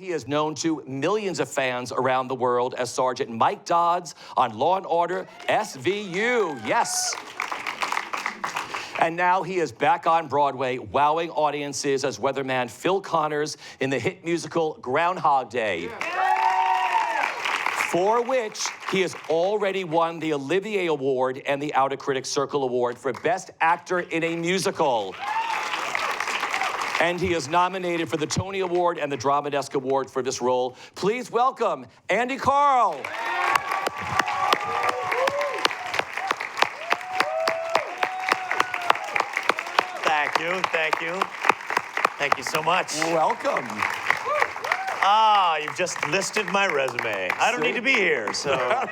He is known to millions of fans around the world as Sergeant Mike Dodds on Law & Order SVU. Yes. And now he is back on Broadway, wowing audiences as weatherman Phil Connors in the hit musical Groundhog Day. For which he has already won the Olivier Award and the Outer Critics Circle Award for Best Actor in a Musical. And he is nominated for the Tony Award and the Drama Desk Award for this role. Please welcome Andy Karl. Thank you, thank you. Thank you so much. Welcome. Ah, you've just listed my resume. I don't need to be here, so.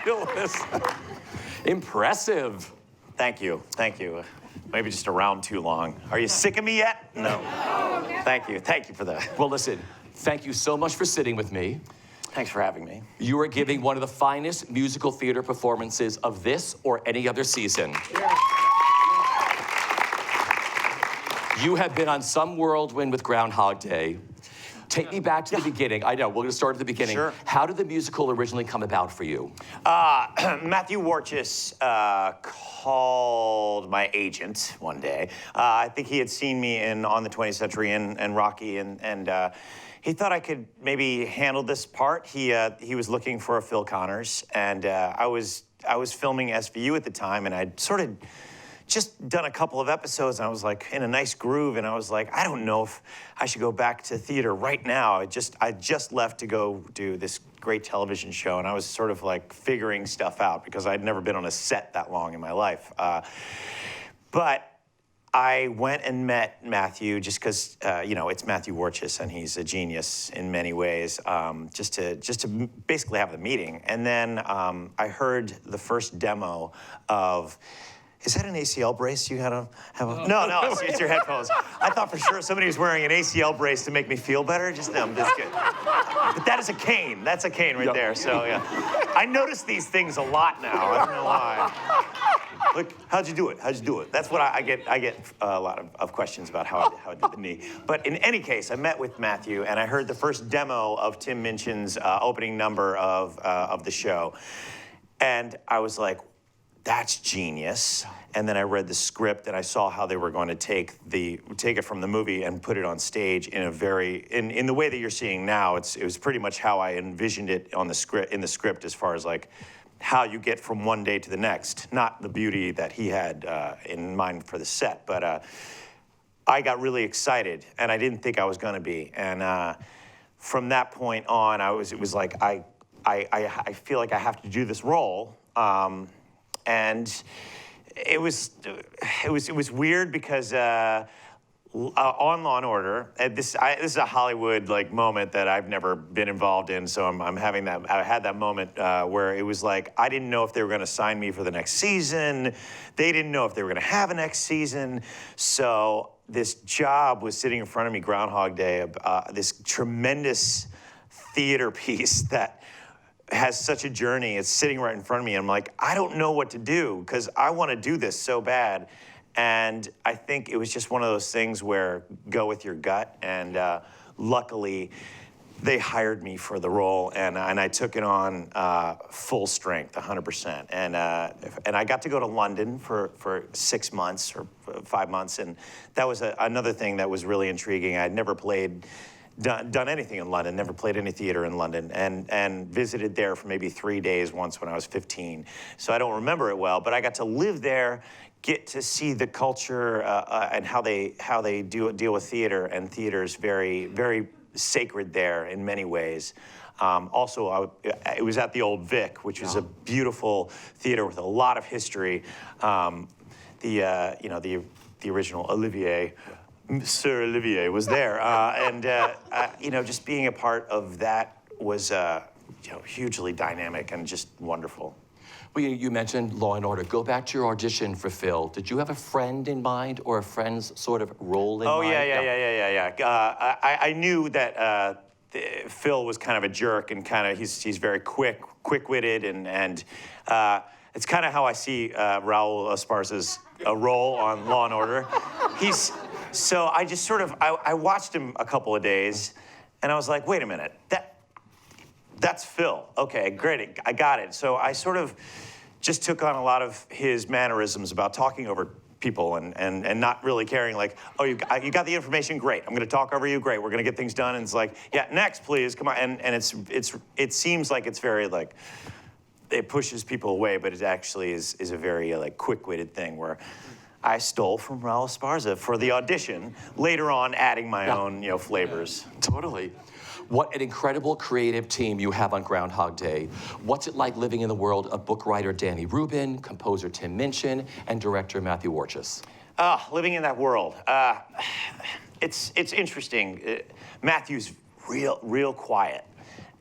Impressive. Thank you, thank you. Maybe just around too long. Are you sick of me yet? No. Thank you for that. Well, listen, thank you so much for sitting with me. Thanks for having me. You are giving one of the finest musical theater performances of this or any other season. You have been on some whirlwind with Groundhog Day. Take me back to the beginning. I know, we're gonna start at the beginning. Sure. How did the musical originally come about for you? Matthew Warchus called my agent one day. I think he had seen me in On the 20th Century and Rocky, and he thought I could maybe handle this part. He was looking for a Phil Connors, and I was filming SVU at the time, and I'd sort of just done a couple of episodes, and I was like in a nice groove, and I was like, I don't know if I should go back to theater right now. I just left to go do this great television show, and I was sort of like figuring stuff out because I'd never been on a set that long in my life. But I went and met Matthew just because, you know, it's Matthew Warchus, and he's a genius in many ways, just to basically have the meeting. And then I heard the first demo of, is that an ACL brace you had to have? No, it's your headphones. I thought for sure somebody was wearing an ACL brace to make me feel better. Just kidding. But that is a cane. That's a cane right there. So yeah, I notice these things a lot now. I don't know why. Look, how'd you do it? How'd you do it? That's what I get. I get a lot of questions about how I did the knee. But in any case, I met with Matthew, and I heard the first demo of Tim Minchin's opening number of the show, and I was like, that's genius. And then I read the script, and I saw how they were going to take it from the movie and put it on stage in a in the way that you're seeing now. It was pretty much how I envisioned it in the script, as far as like how you get from one day to the next. Not the beauty that he had in mind for the set, but I got really excited, and I didn't think I was going to be. And from that point on, it was like I feel like I have to do this role. And it was weird because on Law & Order, this is a Hollywood like moment that I've never been involved in, so I'm having that. I had that moment where it was like I didn't know if they were going to sign me for the next season. They didn't know if they were going to have a next season. So this job was sitting in front of me, Groundhog Day, this tremendous theater piece that has such a journey. It's sitting right in front of me. I'm like, I don't know what to do because I want to do this so bad. And I think it was just one of those things where go with your gut. And luckily, they hired me for the role, and I took it on full strength, 100%. And I got to go to London for 6 months or 5 months, and that was another thing that was really intriguing. I'd never done anything in London, never played any theater in London, and visited there for maybe 3 days once when I was 15. So I don't remember it well, but I got to live there, get to see the culture and how they deal with theater, and theater is very, very sacred there in many ways. Also, it was at the Old Vic, which was a beautiful theater with a lot of history. The original Olivier. Sir Olivier was there, and just being a part of that was hugely dynamic and just wonderful. Well, you mentioned Law & Order. Go back to your audition for Phil. Did you have a friend in mind or a friend's sort of role in mind? Oh, yeah. I knew that Phil was kind of a jerk, and kind of he's very quick-witted, and it's kind of how I see Raul Esparza's role on Law & Order. So I just sort of, I watched him a couple of days, And I was like, wait a minute, that's Phil. Okay, great, I got it. So I sort of just took on a lot of his mannerisms about talking over people and not really caring, like, oh, you got the information, great. I'm gonna talk over you, great. We're gonna get things done. And it's like, yeah, next, please, come on. And it seems like it's very like, it pushes people away, but it actually is a very like quick-witted thing where I stole from Raul Esparza for the audition, later on adding my own, flavors. Totally. What an incredible creative team you have on Groundhog Day. What's it like living in the world of book writer Danny Rubin, composer Tim Minchin, and director Matthew Warchus? Living in that world, it's interesting. Matthew's real quiet,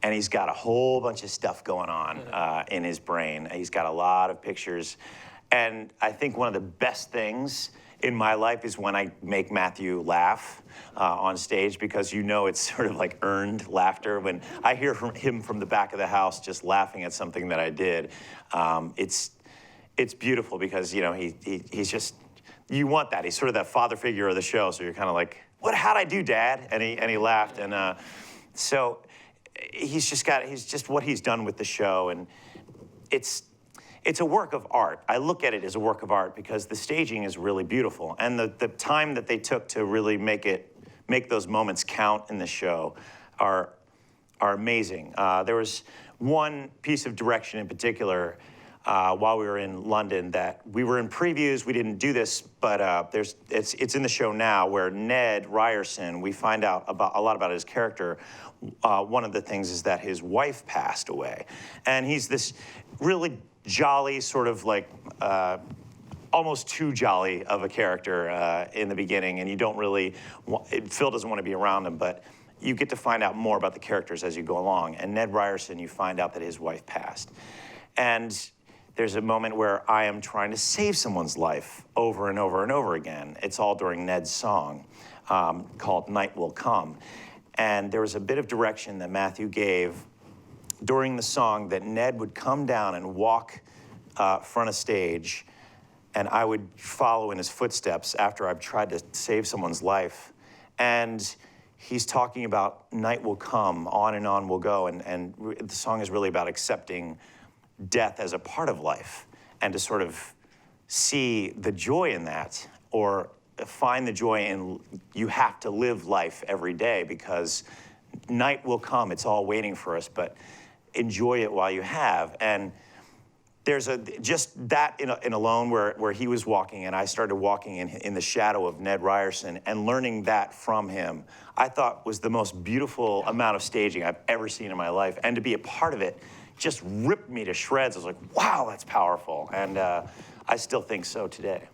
and he's got a whole bunch of stuff going on in his brain. He's got a lot of pictures, and I think one of the best things in my life is when I make Matthew laugh on stage, because it's sort of like earned laughter. When I hear from him from the back of the house just laughing at something that I did, it's beautiful because he's just, you want that. He's sort of that father figure of the show, so you're kind of like, how'd I do, Dad? And he laughed, and so he's just what he's done with the show, and it's a work of art. I look at it as a work of art because the staging is really beautiful, and the time that they took to really make those moments count in the show are amazing. There was one piece of direction in particular while we were in London that we were in previews. We didn't do this, but it's in the show now, where Ned Ryerson, we find out a lot about his character. One of the things is that his wife passed away, and he's this really jolly, sort of like almost too jolly of a character in the beginning, and you don't really, Phil doesn't want to be around him, but you get to find out more about the characters as you go along. And Ned Ryerson, you find out that his wife passed. And there's a moment where I am trying to save someone's life over and over and over again. It's all during Ned's song called Night Will Come. And there was a bit of direction that Matthew gave during the song that Ned would come down and walk front of stage, and I would follow in his footsteps after I've tried to save someone's life. And he's talking about night will come, on and on will go, and the song is really about accepting death as a part of life, and to sort of see the joy in that, or find the joy in you have to live life every day because night will come, it's all waiting for us, but enjoy it while you have. And there's just that in alone where he was walking and I started walking in the shadow of Ned Ryerson, and learning that from him, I thought was the most beautiful amount of staging I've ever seen in my life. And to be a part of it just ripped me to shreds. I was like, wow, that's powerful. And I still think so today.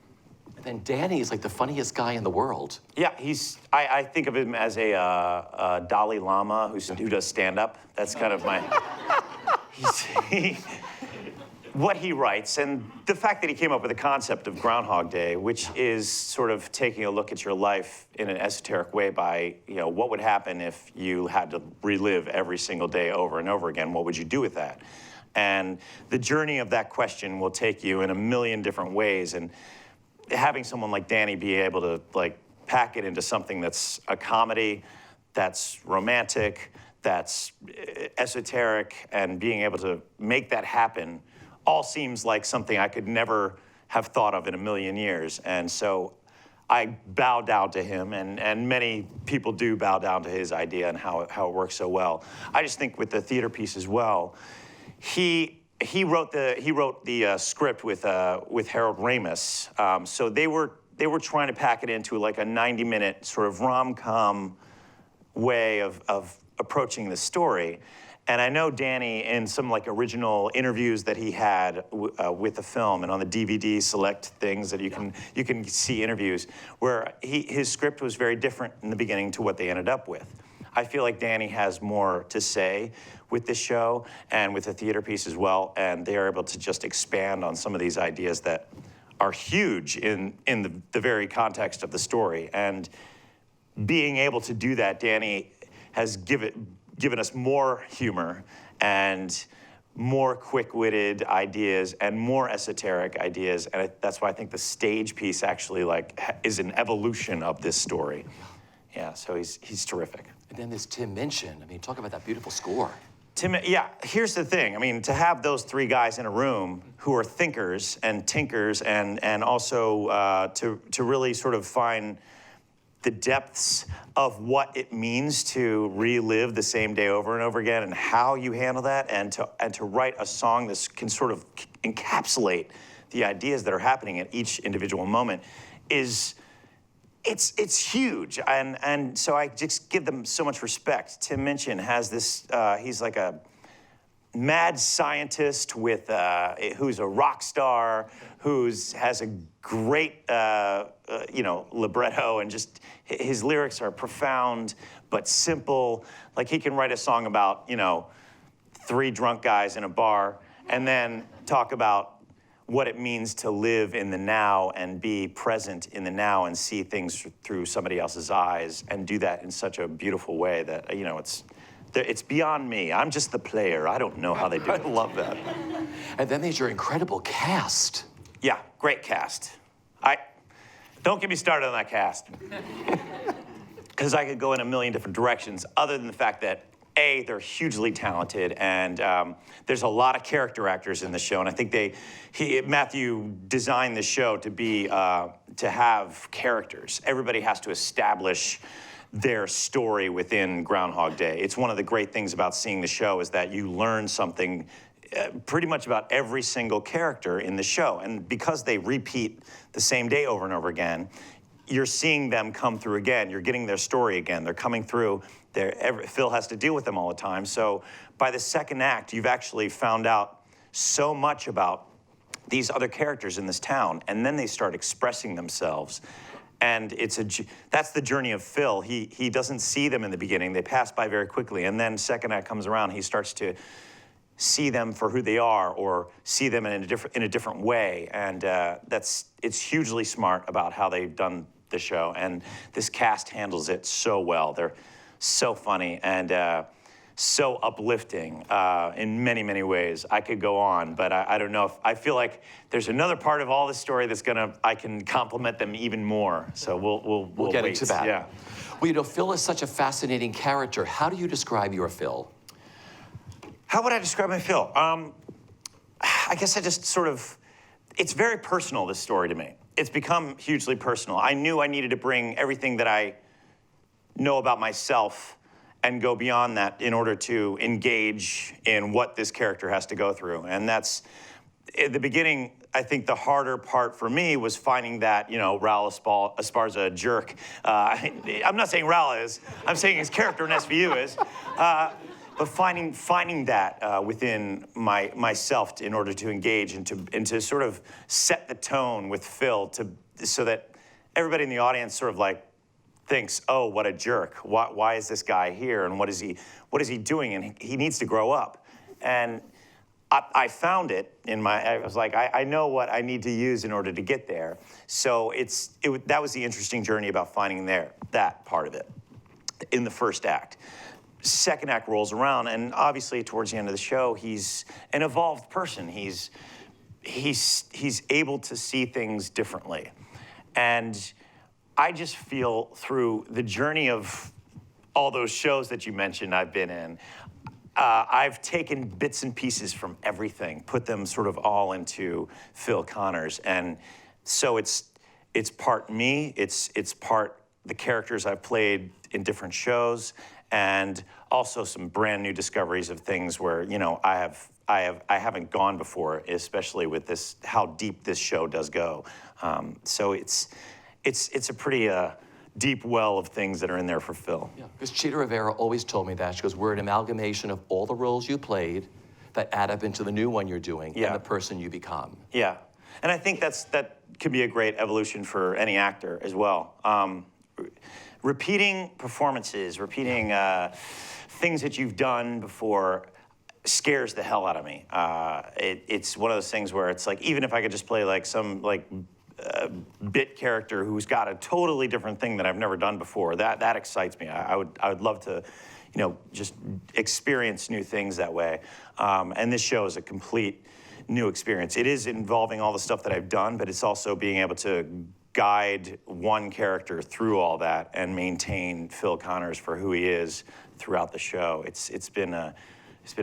And then Danny is like the funniest guy in the world. Yeah, I think of him as a Dalai Lama who does stand-up. That's kind of my, what he writes, and the fact that he came up with the concept of Groundhog Day, which is sort of taking a look at your life in an esoteric way by, what would happen if you had to relive every single day over and over again? What would you do with that? And the journey of that question will take you in a million different ways, and having someone like Danny be able to pack it into something that's a comedy, that's romantic, that's esoteric, and being able to make that happen all seems like something I could never have thought of in a million years. And so I bow down to him, and many people do bow down to his idea and how it works so well. I just think with the theater piece as well, he wrote the script with Harold Ramis. So they were trying to pack it into like a 90-minute sort of rom-com way of approaching the story. And I know Danny, in some original interviews that he had with the film, and on the DVD select things that you can see interviews, where his script was very different in the beginning to what they ended up with. I feel like Danny has more to say with this show and with the theater piece as well, and they are able to just expand on some of these ideas that are huge in the very context of the story. And being able to do that, Danny has given us more humor and more quick-witted ideas and more esoteric ideas, and that's why I think the stage piece actually is an evolution of this story. Yeah, so he's terrific. And then there's Tim Minchin. I mean, talk about that beautiful score. Tim, yeah, here's the thing. I mean, to have those three guys in a room who are thinkers and tinkers and also to really sort of find the depths of what it means to relive the same day over and over again and how you handle that and to write a song that can sort of encapsulate the ideas that are happening at each individual moment is it's huge, and so I just give them so much respect. Tim Minchin has this, he's like a mad scientist with, who's a rock star, has a great, libretto, and just his lyrics are profound but simple. Like he can write a song about, three drunk guys in a bar and then talk about what it means to live in the now and be present in the now and see things through somebody else's eyes and do that in such a beautiful way that, it's beyond me. I'm just the player. I don't know how they do it. I love that. And then there's your incredible cast. Yeah, great cast. Don't get me started on that cast. Because I could go in a million different directions other than the fact that A, they're hugely talented, and there's a lot of character actors in the show, and I think Matthew designed the show to be, to have characters. Everybody has to establish their story within Groundhog Day. It's one of the great things about seeing the show is that you learn something pretty much about every single character in the show, and because they repeat the same day over and over again, you're seeing them come through again. You're getting their story again. They're coming through. Phil has to deal with them all the time. So by the second act, you've actually found out so much about these other characters in this town, and then they start expressing themselves. And that's the journey of Phil. He doesn't see them in the beginning. They pass by very quickly, and then second act comes around, he starts to see them for who they are or see them in a different way. And it's hugely smart about how they've done the show. And this cast handles it so well. They're so funny and so uplifting in many, many ways. I could go on, but I don't know if, I feel like there's another part of all the story I can compliment them even more. So we'll get wait. into that. Yeah. Well, Phil is such a fascinating character. How do you describe your Phil? How would I describe my Phil? I guess I just sort of, it's very personal, this story to me. It's become hugely personal. I knew I needed to bring everything that I know about myself and go beyond that in order to engage in what this character has to go through. And that's, at the beginning, I think the harder part for me was finding that, Raul Esparza a jerk. I'm not saying Raul is, I'm saying his character in SVU is. But finding that within myself in order to engage and to sort of set the tone with Phil so that everybody in the audience sort of like thinks, oh, what a jerk. Why is this guy here? And what is he doing? And he needs to grow up. And I found it I was like, I know what I need to use in order to get there. So that was the interesting journey about finding that part of it in the first act. Second act rolls around, and obviously towards the end of the show, he's an evolved person. He's able to see things differently. And I just feel through the journey of all those shows that you mentioned I've been in, I've taken bits and pieces from everything, put them sort of all into Phil Connors. And so it's part me, it's part the characters I've played in different shows, and also some brand new discoveries of things where, I haven't gone before, especially with this, how deep this show does go. So it's a pretty deep well of things that are in there for Phil. Yeah, because Chita Rivera always told me that. She goes, we're an amalgamation of all the roles you played that add up into the new one you're doing and the person you become. Yeah, and I think that could be a great evolution for any actor as well. Repeating performances, repeating things that you've done before scares the hell out of me. It's one of those things where it's like, even if I could just play like some bit character who's got a totally different thing that I've never done before, that excites me. I would love to, just experience new things that way. And this show is a complete new experience. It is involving all the stuff that I've done, but it's also being able to guide one character through all that and maintain Phil Connors for who he is throughout the show. It's been a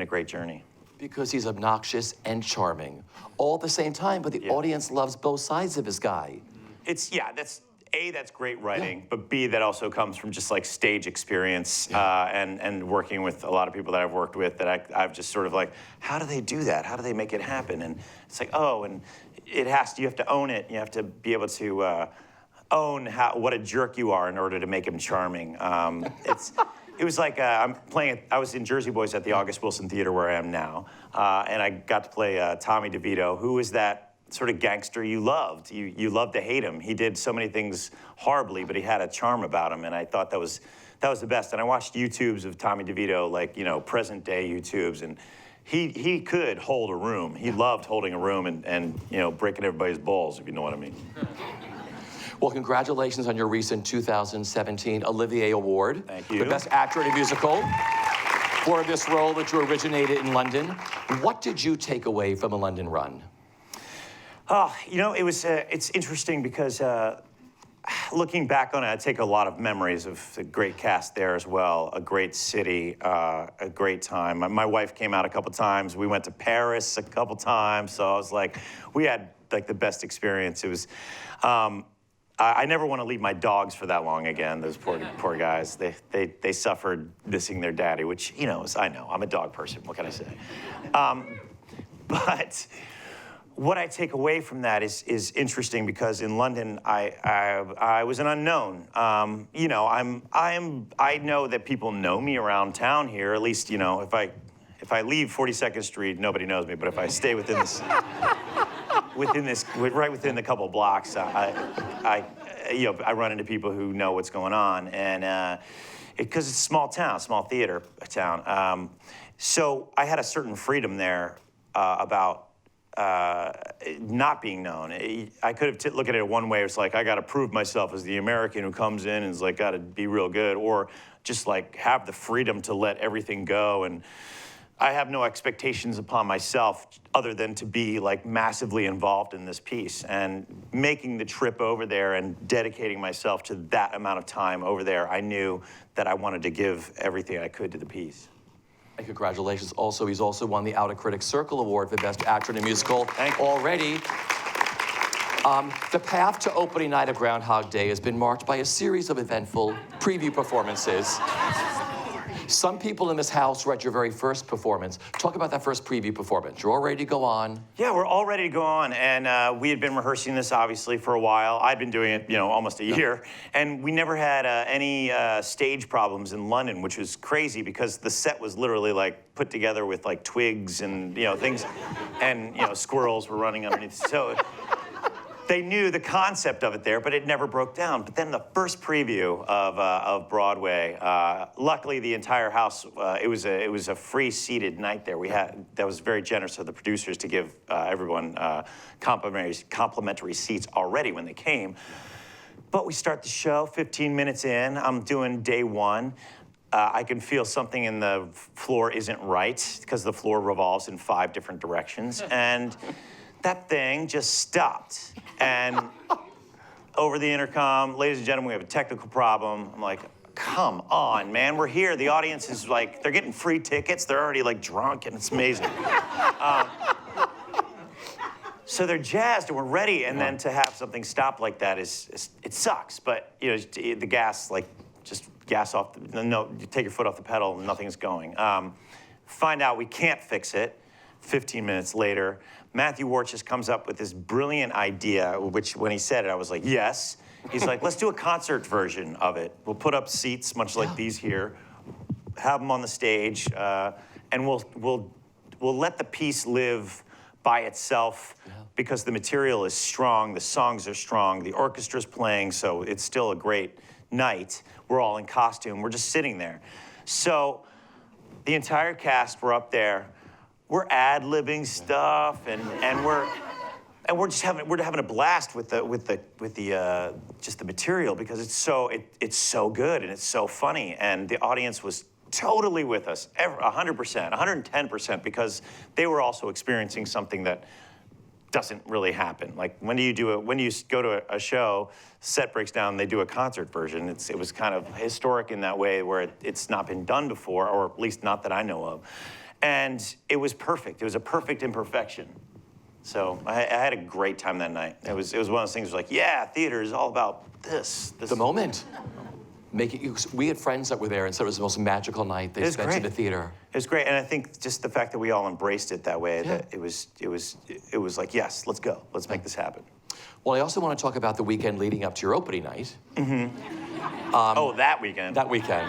great journey. Because he's obnoxious and charming all at the same time, but the audience loves both sides of his guy. That's great writing, but B, that also comes from just like stage experience and working with a lot of people that I've worked with that I've just sort of like, how do they do that? How do they make it happen? And it's like, oh, and you have to own it. You have to be able to own what a jerk you are in order to make him charming. It was like I was in Jersey Boys at the August Wilson Theater where I am now, and I got to play Tommy DeVito, who was that sort of gangster you loved. You loved to hate him. He did so many things horribly, but he had a charm about him, and I thought that was the best. And I watched YouTubes of Tommy DeVito, like, present day YouTubes, and he could hold a room. He loved holding a room and breaking everybody's balls, if you know what I mean. Well, congratulations on your recent 2017 Olivier Award. Thank you. The Best Actor in a Musical for this role that you originated in London. What did you take away from the London run? Oh, it's interesting because looking back on it, I take a lot of memories of the great cast there as well, a great city, a great time. My wife came out a couple times. We went to Paris a couple times, so I was like, we had like the best experience. It was, I never want to leave my dogs for that long again. Those poor guys. They suffered missing their daddy, which I know. I'm a dog person. What can I say? But what I take away from that is interesting because in London I was an unknown. I know that people know me around town here. At least if I leave 42nd Street, nobody knows me. But if I stay within this, right within the couple blocks, I run into people who know what's going on, and because it's a small town, small theater town. So I had a certain freedom there about not being known. I could have looked at it one way. It's like, I got to prove myself as the American who comes in and is like, got to be real good, or just like have the freedom to let everything go. And I have no expectations upon myself other than to be like massively involved in this piece, and making the trip over there and dedicating myself to that amount of time over there. I knew that I wanted to give everything I could to the piece. And congratulations. Also, he's also won the Outer Critics Circle Award for Best Actor in a Musical already. The path to opening night of Groundhog Day has been marked by a series of eventful preview performances. Some people in this house were at your very first performance. Talk about that first preview performance. You're all ready to go on. Yeah, we're all ready to go on, and we had been rehearsing this obviously for a while. I'd been doing it, almost a year, and we never had any stage problems in London, which was crazy because the set was literally like put together with like twigs and things, and squirrels were running underneath. So they knew the concept of it there, but it never broke down. But then the first preview of Broadway, luckily the entire house, it was a free seated night there. That was very generous of the producers to give everyone complimentary seats already when they came. But we start the show 15 minutes in. I'm doing day one. I can feel something in the floor isn't right because the floor revolves in 5 different directions. And that thing just stopped. And over the intercom, ladies and gentlemen, we have a technical problem. I'm like, come on, man, we're here. The audience is like, they're getting free tickets. They're already like drunk, and it's amazing. So they're jazzed and we're ready. And then to have something stop like that it sucks. But the gas, like, just gas off. No, you take your foot off the pedal and nothing's going. Find out we can't fix it. 15 minutes later, Matthew Ward just comes up with this brilliant idea, which when he said it, I was like, yes. He's like, let's do a concert version of it. We'll put up seats, much like these here, have them on the stage, and we'll let the piece live by itself because the material is strong, the songs are strong, the orchestra's playing, so it's still a great night. We're all in costume, we're just sitting there. So the entire cast were up there. We're ad-libbing stuff, and we're just having a blast with the just the material because it's so good and it's so funny, and the audience was totally with us, 100%, 110%, because they were also experiencing something that doesn't really happen. Like when you go to a show, set breaks down, they do a concert version. It was kind of historic in that way where it's not been done before, or at least not that I know of. And it was perfect. It was a perfect imperfection. So I had a great time that night. It was one of those things like, yeah, theater is all about this. The moment. We had friends that were there and said it was the most magical night they spent in the theater. It was great, and I think just the fact that we all embraced it that way, that it was like, yes, let's go, let's make this happen. Well, I also want to talk about the weekend leading up to your opening night. Oh, that weekend. That weekend.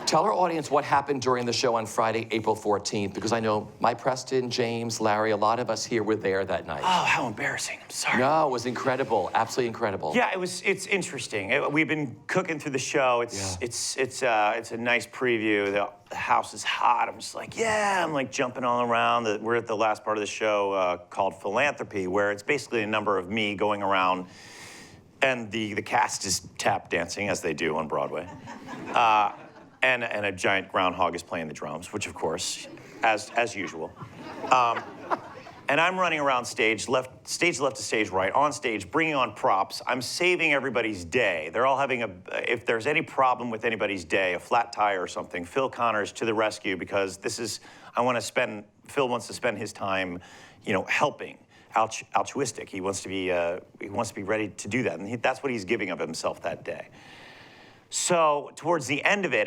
Tell our audience what happened during the show on Friday, April 14th, because I know Preston, James, Larry, a lot of us here were there that night. Oh, how embarrassing, I'm sorry. No, it was incredible, absolutely incredible. Yeah, it's interesting. We've been cooking through the show. It's a nice preview. The house is hot. I'm just like, yeah, I'm like jumping all around. We're at the last part of the show called Philanthropy, where it's basically a number of me going around, and the cast is tap dancing, as they do on Broadway. And a giant groundhog is playing the drums, which of course, as usual. And I'm running around stage left to stage right, on stage, bringing on props. I'm saving everybody's day. They're all having if there's any problem with anybody's day, a flat tire or something, Phil Connor's to the rescue, because Phil wants to spend his time, helping, altruistic. He wants to be ready to do that, and that's what he's giving of himself that day. So towards the end of it,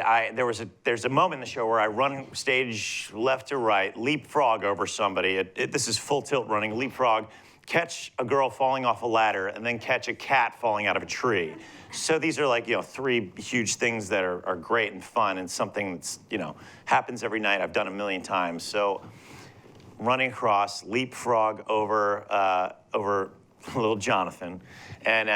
there's a moment in the show where I run stage left to right, leapfrog over somebody. This is full tilt running, leapfrog, catch a girl falling off a ladder, and then catch a cat falling out of a tree. So these are like, three huge things that are great and fun, and something that's, happens every night. I've done a million times. So running across, leapfrog over little Jonathan, and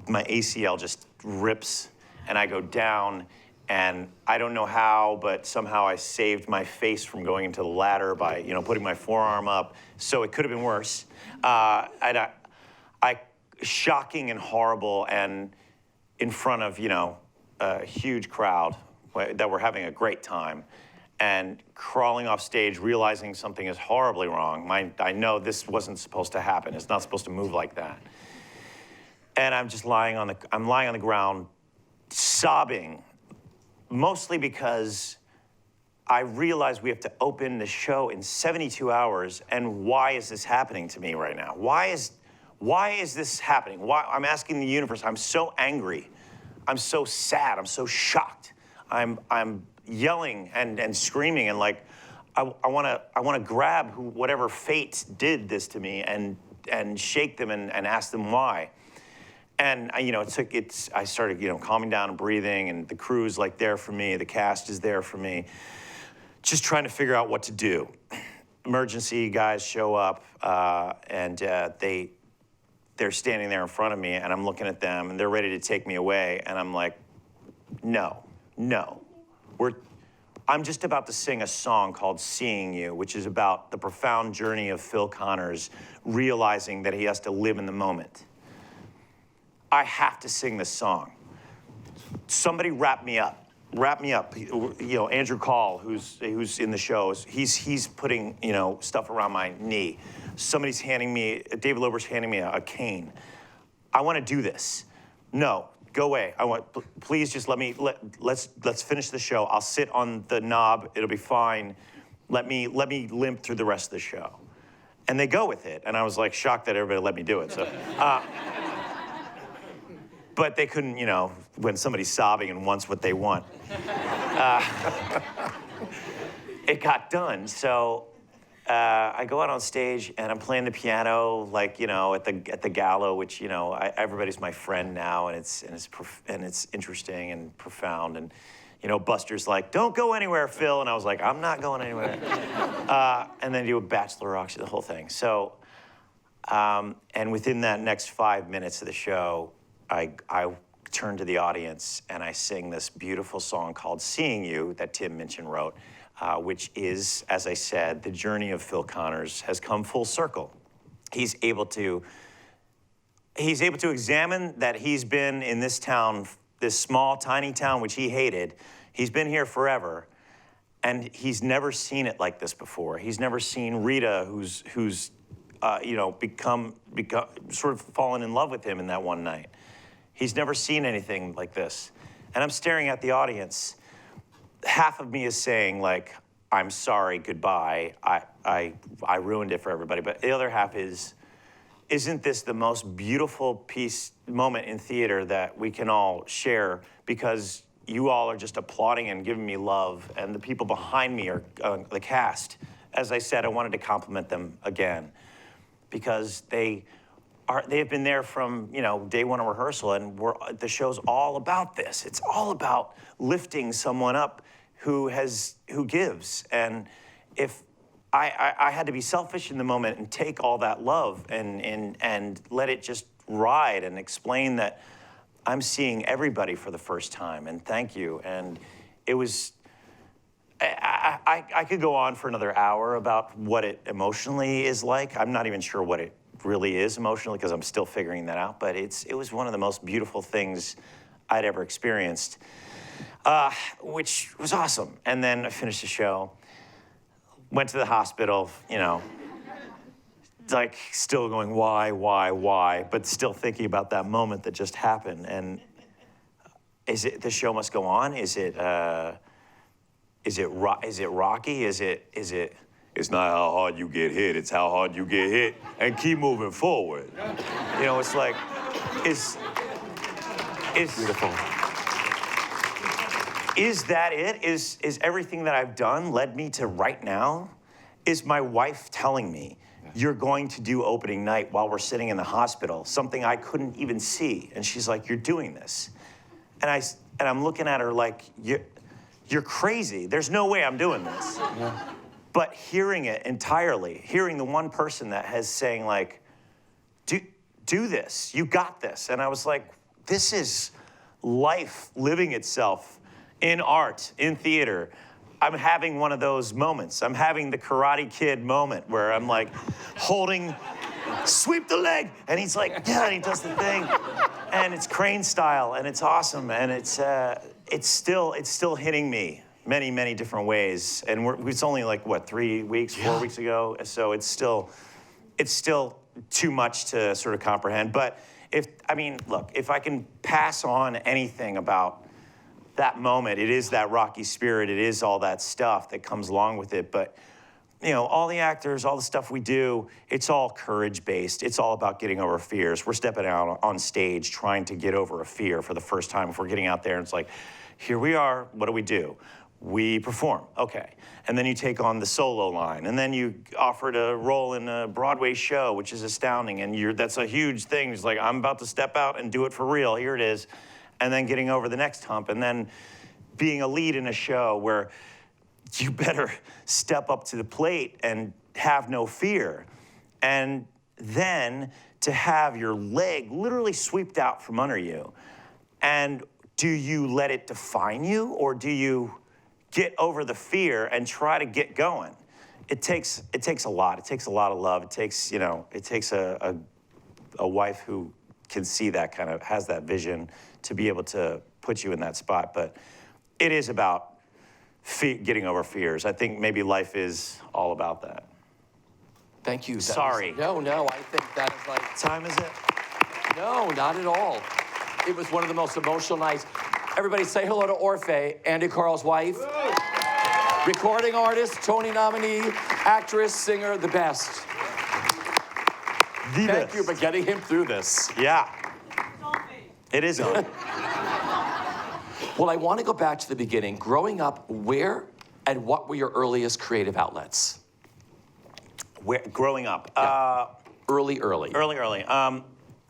my ACL just rips, and I go down, and I don't know how, but somehow I saved my face from going into the ladder by, putting my forearm up. So it could have been worse. Shocking and horrible, and in front of, a huge crowd that were having a great time, and crawling off stage, realizing something is horribly wrong. I know this wasn't supposed to happen. It's not supposed to move like that. And I'm just lying on the ground, sobbing, mostly because I realize we have to open the show in 72 hours, and why is this happening to me right now? Why is this happening? Why? I'm asking the universe. I'm so angry. I'm so sad. I'm so shocked. I'm yelling and screaming, and like I want to grab whatever fate did this to me and shake them and ask them why. And I started, calming down and breathing, and the crew's like there for me, the cast is there for me, just trying to figure out what to do. Emergency guys show up, and they're standing there in front of me, and I'm looking at them, and they're ready to take me away, and I'm like, no. I'm just about to sing a song called Seeing You, which is about the profound journey of Phil Connors realizing that he has to live in the moment. I have to sing this song. Somebody wrap me up. Andrew Karl, who's in the show, he's putting, stuff around my knee. David Lober's handing me a cane. I want to do this. No, go away. Please just let's finish the show. I'll sit on the knob. It'll be fine. Let me limp through the rest of the show. And they go with it. And I was like shocked that everybody let me do it. So. But they couldn't, when somebody's sobbing and wants what they want. It got done. So I go out on stage, and I'm playing the piano, like, at the Gallo, which, everybody's my friend now, and it's interesting and profound. And, Buster's like, don't go anywhere, Phil. And I was like, I'm not going anywhere. And then do a Bachelor Rock, the whole thing. So, and within that next 5 minutes of the show, I turn to the audience and I sing this beautiful song called Seeing You that Tim Minchin wrote, which is, as I said, the journey of Phil Connors has come full circle. He's able to examine that he's been in this town, this small, tiny town, which he hated. He's been here forever, and he's never seen it like this before. He's never seen Rita, who's become sort of fallen in love with him in that one night. He's never seen anything like this. And I'm staring at the audience. Half of me is saying, like, I'm sorry, goodbye. I ruined it for everybody. But the other half is, isn't this the most beautiful moment in theater that we can all share, because you all are just applauding and giving me love, and the people behind me are the cast. As I said, I wanted to compliment them again, because they have been there from day one of rehearsal, and the show's all about this. It's all about lifting someone up who gives. And if I had to be selfish in the moment and take all that love and let it just ride and explain that I'm seeing everybody for the first time, and thank you. And it was, I could go on for another hour about what it emotionally is like. I'm not even sure what it really is emotionally, because I'm still figuring that out, but it was one of the most beautiful things I'd ever experienced, which was awesome. And then I finished the show, went to the hospital, like still going, why, but still thinking about that moment that just happened. And the show must go on? Is it Rocky? Is it? It's not how hard you get hit, it's how hard you get hit and keep moving forward. It's like, it's Beautiful. Is that it? Is everything that I've done led me to right now? Is my wife telling me, you're going to do opening night while we're sitting in the hospital, something I couldn't even see, and she's like, you're doing this. And I'm looking at her like, you're crazy. There's no way I'm doing this. Yeah. But hearing it entirely, hearing the one person that has saying like, do this, you got this. And I was like, this is life living itself in art, in theater. I'm having one of those moments. I'm having the Karate Kid moment where I'm like holding, sweep the leg, and he's like, yeah, and he does the thing. And it's Crane style, and it's awesome, and it's still hitting me many, many different ways. And it's only like, what, 3 weeks, 4 weeks ago? So it's still too much to sort of comprehend. But look, if I can pass on anything about that moment, it is that Rocky spirit, it is all that stuff that comes along with it. But, all the actors, all the stuff we do, it's all courage-based. It's all about getting over fears. We're stepping out on stage trying to get over a fear for the first time. If we're getting out there and it's like, here we are, what do? We perform, okay. And then you take on the solo line, and then you offered a role in a Broadway show, which is astounding, and that's a huge thing. It's like, I'm about to step out and do it for real, here it is. And then getting over the next hump, and then being a lead in a show where you better step up to the plate and have no fear. And then to have your leg literally swept out from under you. And do you let it define you, or do you get over the fear and try to get going? It takes a lot. It takes a lot of love. It takes a wife who can see that kind of, has that vision to be able to put you in that spot. But it is about getting over fears. I think maybe life is all about that. Thank you. Sorry. No, I think that is like... Time is it? No, not at all. It was one of the most emotional nights. Everybody say hello to Orfe, Andy Karl's wife. Recording artist, Tony nominee, actress, singer, the best. Thank you for getting him through this. Yeah. It is on. Well, I want to go back to the beginning. Growing up, where and what were your earliest creative outlets? Growing up? Yeah. Early. Early.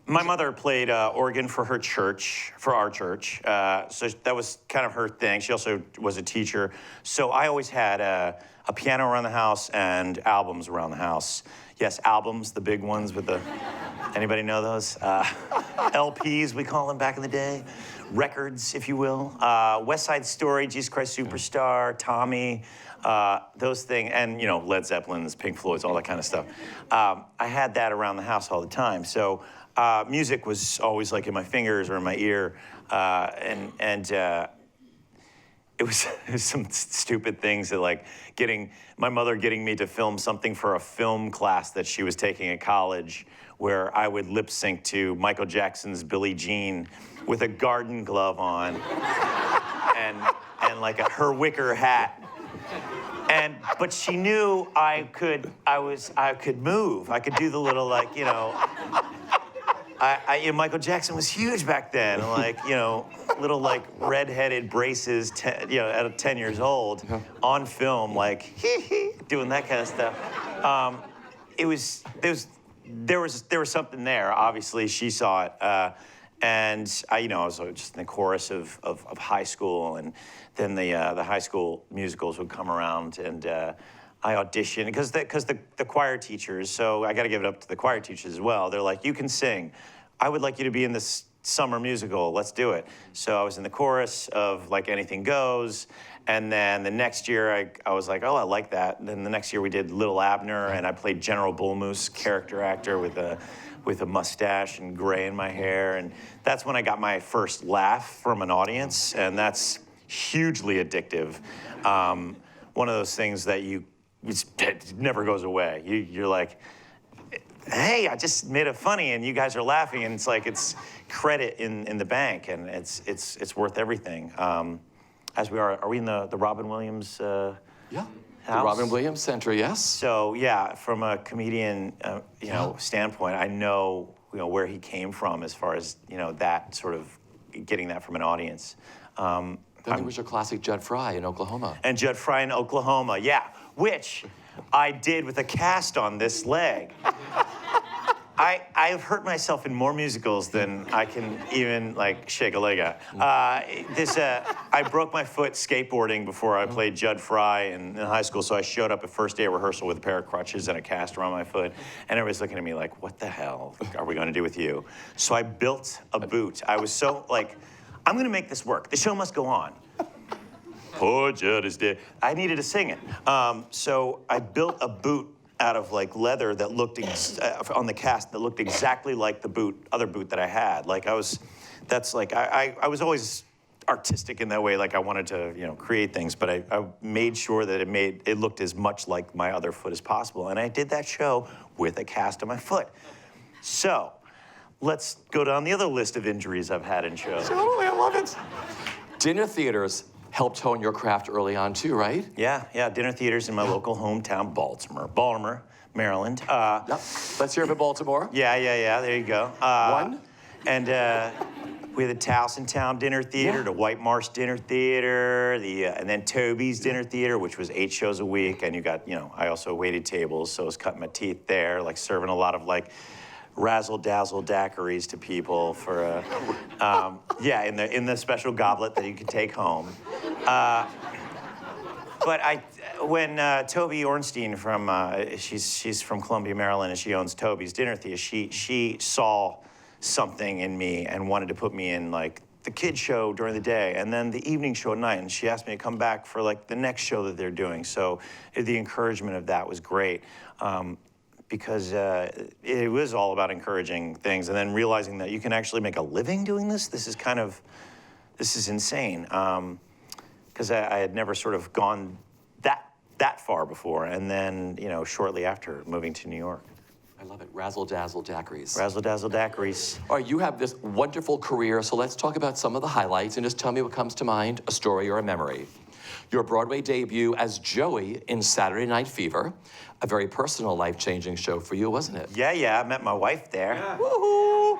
My mother played organ for her church, for our church. So that was kind of her thing. She also was a teacher. So I always had a piano around the house and albums around the house. Yes, albums, the big ones with the, anybody know those? LPs, we call them back in the day. Records, if you will. West Side Story, Jesus Christ Superstar, Tommy, those things, and Led Zeppelin's, Pink Floyd's, all that kind of stuff. I had that around the house all the time. So music was always like in my fingers or in my ear, and it it was some stupid things that like my mother getting me to film something for a film class that she was taking at college, where I would lip sync to Michael Jackson's Billie Jean with a garden glove on and like her wicker hat. But she knew I could move. I could do the little like, you know, Michael Jackson was huge back then, and like, you know, little like red-headed braces, you know, at 10 years old, on film, like doing that kind of stuff. There was something there. Obviously, she saw it, and I, you know, I was just in the chorus of high school, and then the high school musicals would come around, and I auditioned because the choir teachers. So I got to give it up to the choir teachers as well. They're like, you can sing. I would like you to be in this summer musical. Let's do it. So I was in the chorus of Like Anything Goes. And then the next year, I was like, oh, I like that. And then the next year we did Little Abner, and I played General Bullmoose, character actor with a mustache and gray in my hair. And that's when I got my first laugh from an audience, and that's hugely addictive. One of those things that it never goes away. You're like, hey, I just made it funny, and you guys are laughing, and it's like it's credit in the bank, and it's worth everything. As we are we in the Robin Williams Yeah, house? the Robin Williams Center, yes. So yeah, from a comedian standpoint, I know where he came from as far as that sort of getting that from an audience. Then it was your classic Judd Fry in Oklahoma. And Judd Fry in Oklahoma, yeah, which I did with a cast on this leg. I've hurt myself in more musicals than I can even like shake a leg at. I broke my foot skateboarding before I played Judd Fry in high school, so I showed up at first day of rehearsal with a pair of crutches and a cast around my foot, and everybody's looking at me like, what the hell are we gonna do with you? So I built a boot. I was so like, I'm gonna make this work. The show must go on. Poor Judd is dead. I needed to sing it. So I built a boot out of like leather that looked on the cast that looked exactly like the other boot that I had. Like I was always artistic in that way. Like I wanted to create things, but I made sure that it looked as much like my other foot as possible. And I did that show with a cast on my foot. So let's go down the other list of injuries I've had in shows. Totally, I love it. Dinner theaters helped hone your craft early on too, right? Yeah, dinner theaters in my local hometown, Baltimore, Maryland. Yep. Let's hear it for Baltimore. Yeah, there you go. One. And we had the Towsontown Dinner Theater, the White Marsh Dinner Theater, and then Toby's Dinner Theater, which was 8 shows a week. And you got, I also waited tables, so I was cutting my teeth there, like serving a lot of like razzle-dazzle daiquiris to people for, in the special goblet that you can take home. But when Toby Ornstein from, she's from Columbia, Maryland, and she owns Toby's Dinner Theater, she saw something in me and wanted to put me in like the kids show during the day and then the evening show at night, and she asked me to come back for like the next show that they're doing. So the encouragement of that was great. Because it was all about encouraging things and then realizing that you can actually make a living doing this. This is insane. Because I had never sort of gone that far before. And then, shortly after moving to New York. I love it. Razzle-dazzle daiquiris. Razzle-dazzle daiquiris. All right, you have this wonderful career, so let's talk about some of the highlights and just tell me what comes to mind, a story or a memory. Your Broadway debut as Joey in Saturday Night Fever, a very personal, life-changing show for you, wasn't it? Yeah, I met my wife there. Yeah. Woohoo!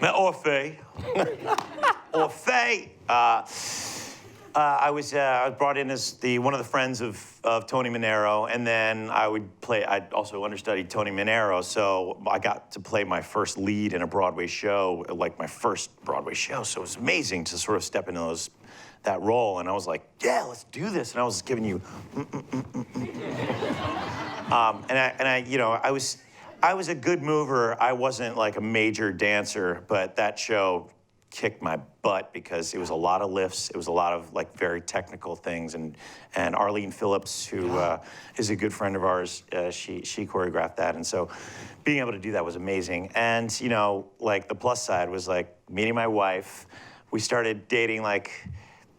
Met Orfeh. Orfeh! I was brought in as one of the friends of Tony Manero, and then I'd also understudied Tony Manero, so I got to play my first lead in a Broadway show, like my first Broadway show, so it was amazing to sort of step into that role, and I was like, yeah, let's do this, and I was giving you, I was a good mover. I wasn't like a major dancer, but that show kicked my butt because it was a lot of lifts. It was a lot of like very technical things, and Arlene Phillips, who is a good friend of ours, she choreographed that, and so being able to do that was amazing. And like the plus side was like meeting my wife. We started dating like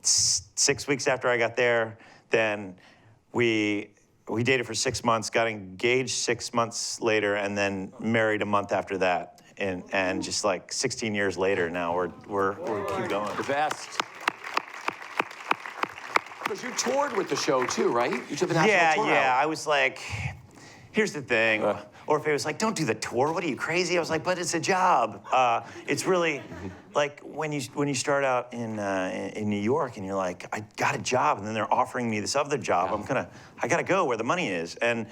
6 weeks after I got there, then we dated for 6 months, got engaged 6 months later, and then married a month after that. And just like 16 years later now, we're keep going. The best. Because you toured with the show too, right? You took the national tour out. I was like, here's the thing. Or if it was like, don't do the tour, what are you, crazy? I was like, but it's a job. It's really, like, when you start out in New York and you're like, I got a job, and then they're offering me this other job, I gotta go where the money is, and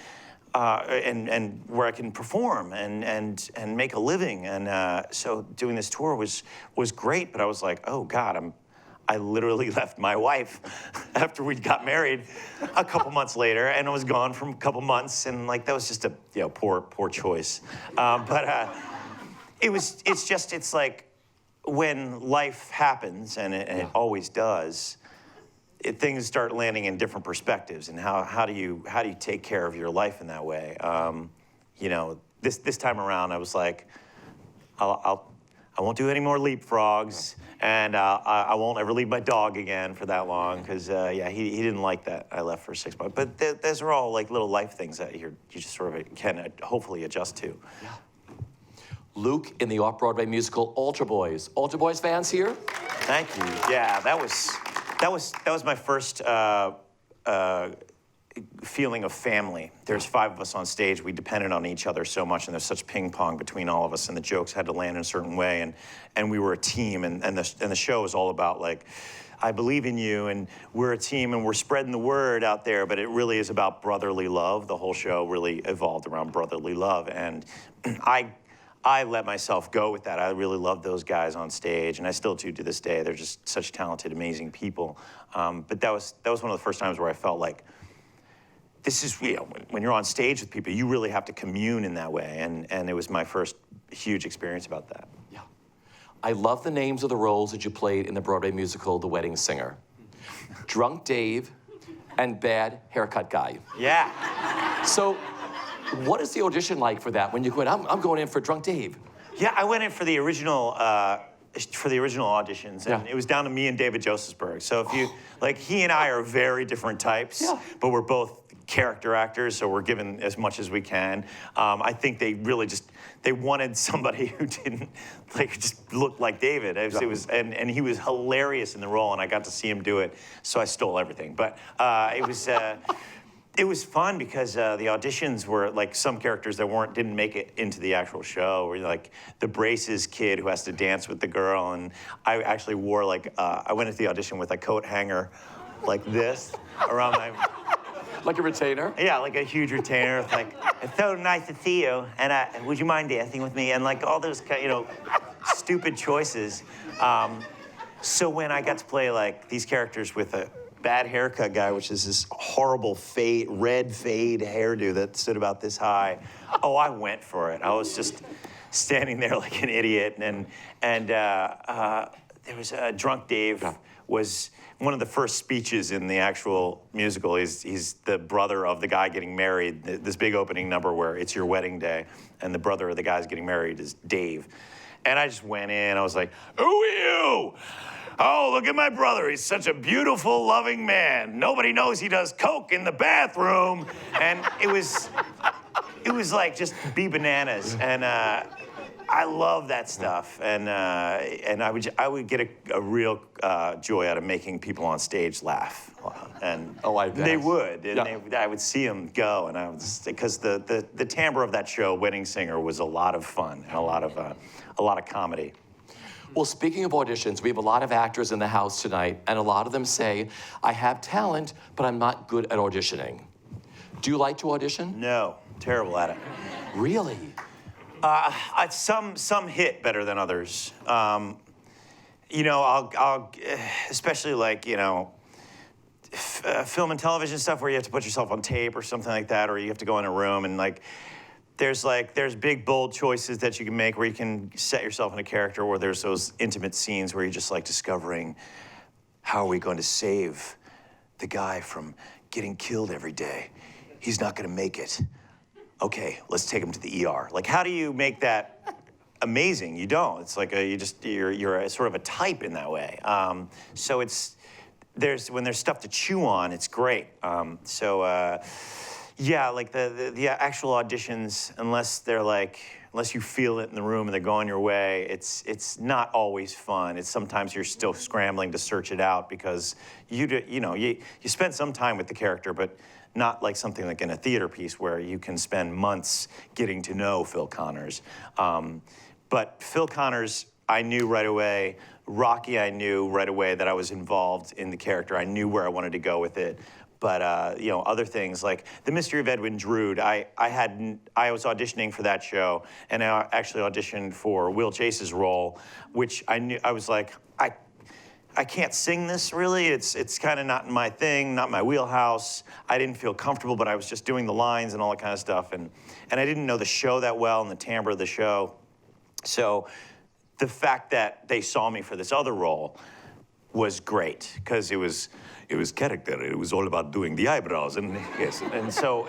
where I can perform and make a living. And so doing this tour was great, but I was like, oh God, I literally left my wife after we got married a couple months later, and I was gone for a couple months, and like that was just a poor choice. But it's like when life happens, and it always does, things start landing in different perspectives, and how do you take care of your life in that way? This time around, I was like, I won't do any more leapfrogs, and I won't ever leave my dog again for that long, because he didn't like that I left for 6 months. But those are all like little life things that you just sort of can hopefully adjust to. Yeah. Luke in the Off-Broadway musical Altar Boyz. Altar Boyz fans here? Thank you. Yeah, that was my first feeling of family. There's 5 of us on stage. We depended on each other so much, and there's such ping pong between all of us, and the jokes had to land in a certain way, and we were a team, and the show is all about like, I believe in you, and we're a team, and we're spreading the word out there, but it really is about brotherly love. The whole show really evolved around brotherly love, and I let myself go with that. I really loved those guys on stage, and I still do to this day. They're just such talented, amazing people. But that was one of the first times where I felt like, this is, when you're on stage with people, you really have to commune in that way, and it was my first huge experience about that. Yeah. I love the names of the roles that you played in the Broadway musical, The Wedding Singer. Drunk Dave and Bad Haircut Guy. Yeah. So, what is the audition like for that when you go in? I'm going in for Drunk Dave. Yeah, I went in for the original auditions, and it was down to me and David Josephsberg. So if you, like, he and I are very different types, but we're both character actors, so we're given as much as we can. I think they really they wanted somebody who didn't, like, just look like David. It was, and he was hilarious in the role, and I got to see him do it, so I stole everything. But it was fun because the auditions were like some characters that didn't make it into the actual show. Were like the braces kid who has to dance with the girl, and I actually wore like I went into the audition with a coat hanger like this around my. Like a retainer? Yeah, like a huge retainer. Like, it's so nice to see you, and would you mind dancing with me? And like all those, stupid choices. So when I got to play like these characters with a bad haircut guy, which is this horrible red fade hairdo that stood about this high, I went for it. I was just standing there like an idiot, and there was Drunk Dave was one of the first speeches in the actual musical. He's the brother of the guy getting married, this big opening number where it's your wedding day, and the brother of the guys getting married is Dave. And I just went in, I was like, who are you? Oh, look at my brother. He's such a beautiful, loving man. Nobody knows he does coke in the bathroom. And it was like just be bananas. And I love that stuff, and I would get a real joy out of making people on stage laugh, and they would, and I would see them go, and I was, because the timbre of that show, Wedding Singer, was a lot of fun and a lot of comedy. Well, speaking of auditions, we have a lot of actors in the house tonight, and a lot of them say, I have talent, but I'm not good at auditioning. Do you like to audition? No, terrible at it. Really? Some hit better than others. I'll especially like, film and television stuff where you have to put yourself on tape or something like that, or you have to go in a room and there's big, bold choices that you can make where you can set yourself in a character, where there's those intimate scenes where you're just like discovering, how are we going to save the guy from getting killed every day? He's not gonna make it. Okay, let's take him to the ER. Like, how do you make that amazing? You don't. It's like you're a sort of a type in that way. So when there's stuff to chew on, it's great. Yeah, like the actual auditions, unless you feel it in the room and they're going your way, it's not always fun. It's sometimes you're still scrambling to search it out because you spend some time with the character, but not like something like in a theater piece where you can spend months getting to know Phil Connors. But Phil Connors, I knew right away. Rocky, I knew right away that I was involved in the character. I knew where I wanted to go with it. But other things like the Mystery of Edwin Drood, I was auditioning for that show, and I actually auditioned for Will Chase's role, which I was like, I can't sing this really. It's kind of not my thing, not my wheelhouse. I didn't feel comfortable, but I was just doing the lines and all that kind of stuff, and I didn't know the show that well and the timbre of the show. So the fact that they saw me for this other role was great because it was character. It was all about doing the eyebrows, and yes, and so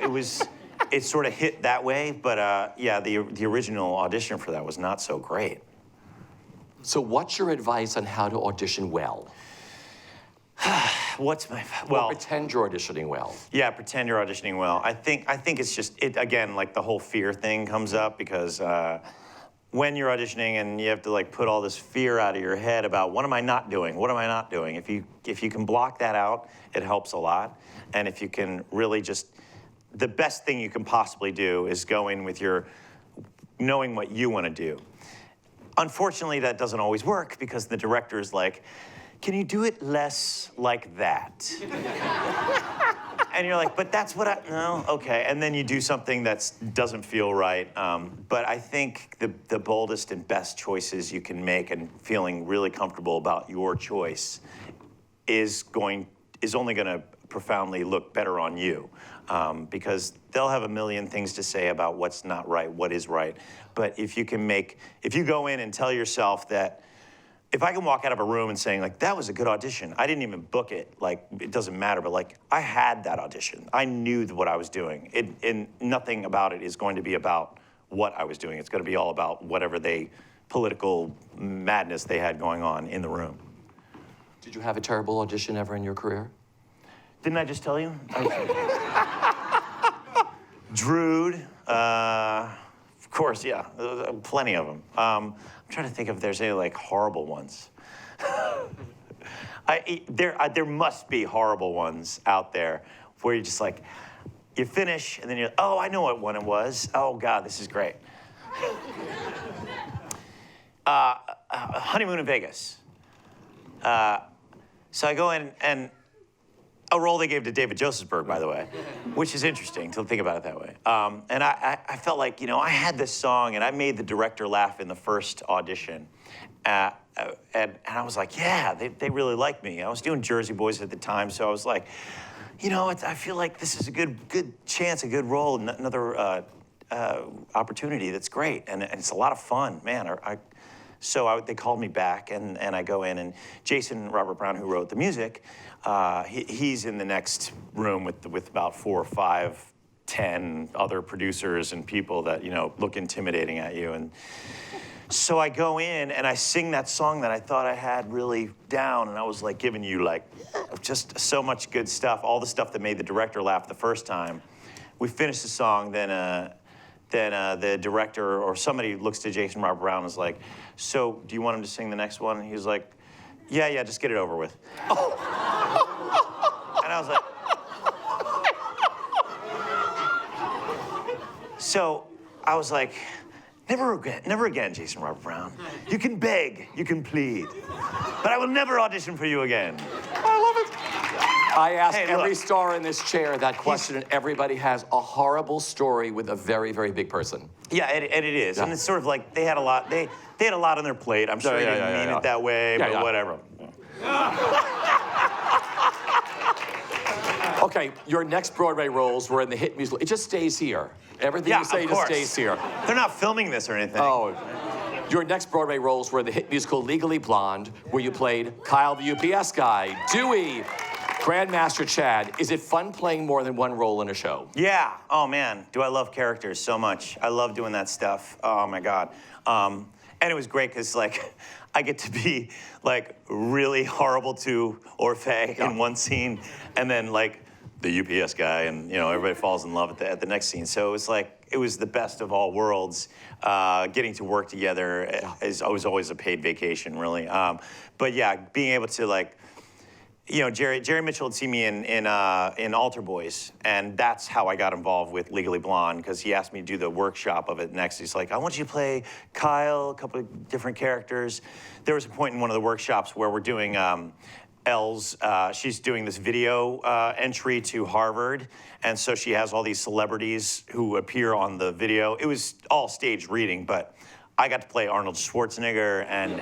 it sort of hit that way. But yeah, the original audition for that was not so great. So what's your advice on how to audition well? Or pretend you're auditioning well. Yeah, pretend you're auditioning well. I think it's just again, like the whole fear thing comes up because when you're auditioning and you have to like put all this fear out of your head about what am I not doing? What am I not doing? If you can block that out, it helps a lot. And if you can really the best thing you can possibly do is go in with knowing what you want to do. Unfortunately, that doesn't always work because the director is like, can you do it less like that? And you're like, but that's what no, okay. And then you do something that doesn't feel right. But I think the boldest and best choices you can make and feeling really comfortable about your choice is only gonna profoundly look better on you. Because they'll have a million things to say about what's not right, what is right. But if you go in and tell yourself that, if I can walk out of a room and saying like, that was a good audition, I didn't even book it, like it doesn't matter, but like I had that audition. I knew what I was doing. And nothing about it is going to be about what I was doing. It's gonna be all about whatever political madness they had going on in the room. Did you have a terrible audition ever in your career? Didn't I just tell you? Drood, of course, yeah, plenty of them. I'm trying to think if there's any like horrible ones. There must be horrible ones out there where you're just like, you finish and then you're, oh, I know what one it was. Oh God, this is great. Honeymoon in Vegas. So I go in and a role they gave to David Josephsberg, by the way, which is interesting to think about it that way. And I felt like, I had this song and I made the director laugh in the first audition. And I was like, yeah, they really like me. I was doing Jersey Boys at the time, so I was like, I feel like this is a good chance, a good role, another opportunity that's great. And it's a lot of fun, man. So they called me back, and I go in, and Jason Robert Brown, who wrote the music, he's in the next room with about 4 or 5, 10 other producers and people that look intimidating at you. And so I go in and I sing that song that I thought I had really down, and I was like giving you like just so much good stuff, all the stuff that made the director laugh the first time. We finished the song, then the director or somebody looks to Jason Robert Brown and is like, so do you want him to sing the next one? And he was like, yeah, just get it over with. Oh. And I was like, so I was like, never again, Jason Robert Brown. You can beg, you can plead, but I will never audition for you again. I love it. I ask every star in this chair that question, and everybody has a horrible story with a very, very big person. Yeah, and it is. Yeah. And it's sort of like they had a lot on their plate. I'm sure they didn't mean it that way, but whatever. Okay, your next Broadway roles were in the hit musical. It just stays here. Everything you say just stays here. They're not filming this or anything. Oh. Your next Broadway roles were in the hit musical Legally Blonde, where you played Kyle the UPS guy, Dewey, Grandmaster Chad. Is it fun playing more than one role in a show? Yeah. Oh, man. Do I love characters so much. I love doing that stuff. Oh, my God. And it was great because, like, I get to be like really horrible to Orfeh in one scene, and then like the UPS guy, and everybody falls in love at the next scene. So it was the best of all worlds. Getting to work together is always a paid vacation, really. But yeah, being able to like. Jerry Mitchell had seen me in Altar Boys, and that's how I got involved with Legally Blonde, because he asked me to do the workshop of it next. He's like, I want you to play Kyle, a couple of different characters. There was a point in one of the workshops where we're doing Elle's, she's doing this video entry to Harvard, and so she has all these celebrities who appear on the video. It was all staged reading, but I got to play Arnold Schwarzenegger, and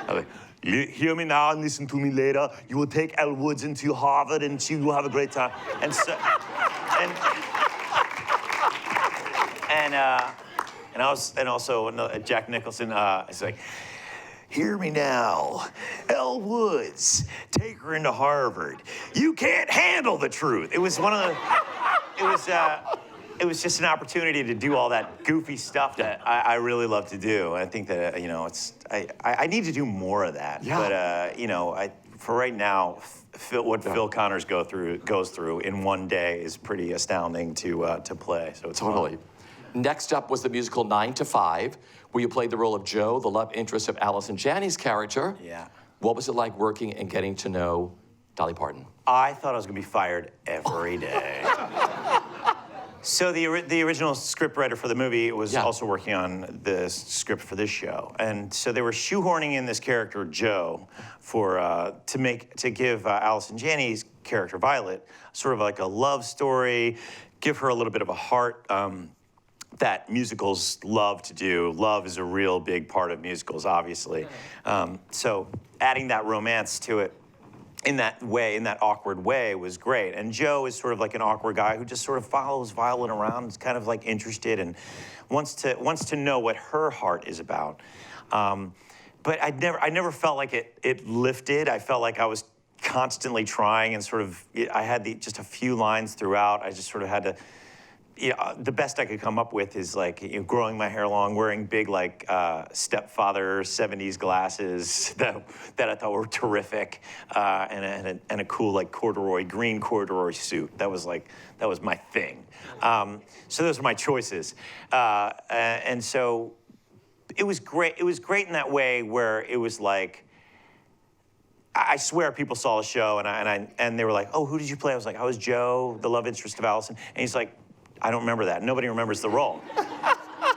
I was like, hear me now and listen to me later. You will take Elle Woods into Harvard and she will have a great time. And so, and also Jack Nicholson is like, hear me now, Elle Woods, take her into Harvard. You can't handle the truth. It was it was just an opportunity to do all that goofy stuff that I really love to do. And I think that, I need to do more of that. Yeah. But, for right now, what Phil Connors goes through in one day is pretty astounding to play. So it's totally. Fun. Next up was the musical 9 to 5, where you played the role of Joe, the love interest of Allison Janney's character. Yeah. What was it like working and getting to know Dolly Parton? I thought I was going to be fired every day. So the original scriptwriter for the movie was also working on the script for this show, and so they were shoehorning in this character Joe to give Allison Janney's character Violet sort of like a love story, give her a little bit of a heart that musicals love to do. Love is a real big part of musicals, obviously. So adding that romance to it in that awkward way was great. And Joe is sort of like an awkward guy who just sort of follows Violet around, is kind of like interested and wants to know what her heart is about. But I never felt like it lifted. I felt like I was constantly trying, and sort of I had just a few lines throughout. I just sort of had to. The best I could come up with is like growing my hair long, wearing big like stepfather 70s glasses that I thought were terrific, and a cool like green corduroy suit. That was my thing. So those were my choices, and so it was great. It was great in that way where it was like. I swear people saw the show and they were like, oh, who did you play? I was like, I was Joe, the love interest of Allison, and he's like, I don't remember that. Nobody remembers the role. I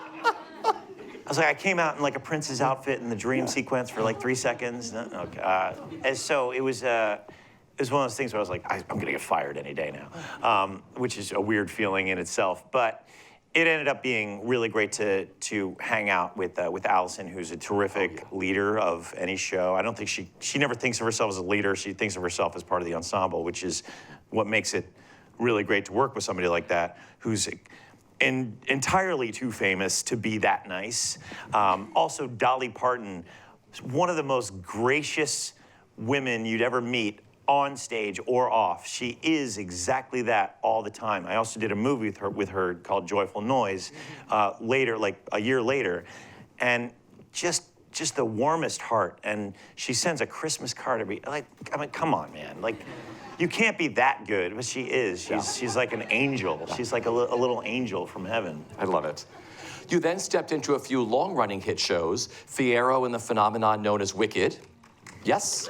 was like, I came out in like a prince's outfit in the dream sequence for like 3 seconds. And so it was one of those things where I was like, I'm gonna get fired any day now, which is a weird feeling in itself. But it ended up being really great to hang out with Allison, who's a terrific leader of any show. I don't think she never thinks of herself as a leader. She thinks of herself as part of the ensemble, which is what makes it really great to work with somebody like that, who's entirely too famous to be that nice. Also, Dolly Parton, one of the most gracious women you'd ever meet on stage or off. She is exactly that all the time. I also did a movie with her called Joyful Noise later, like a year later, and just the warmest heart. And she sends a Christmas card every, I mean, come on, man. Like, you can't be that good, but she is. She's like an angel. She's like a little angel from heaven. I love it. You then stepped into a few long-running hit shows, Fiyero and the phenomenon known as Wicked. Yes?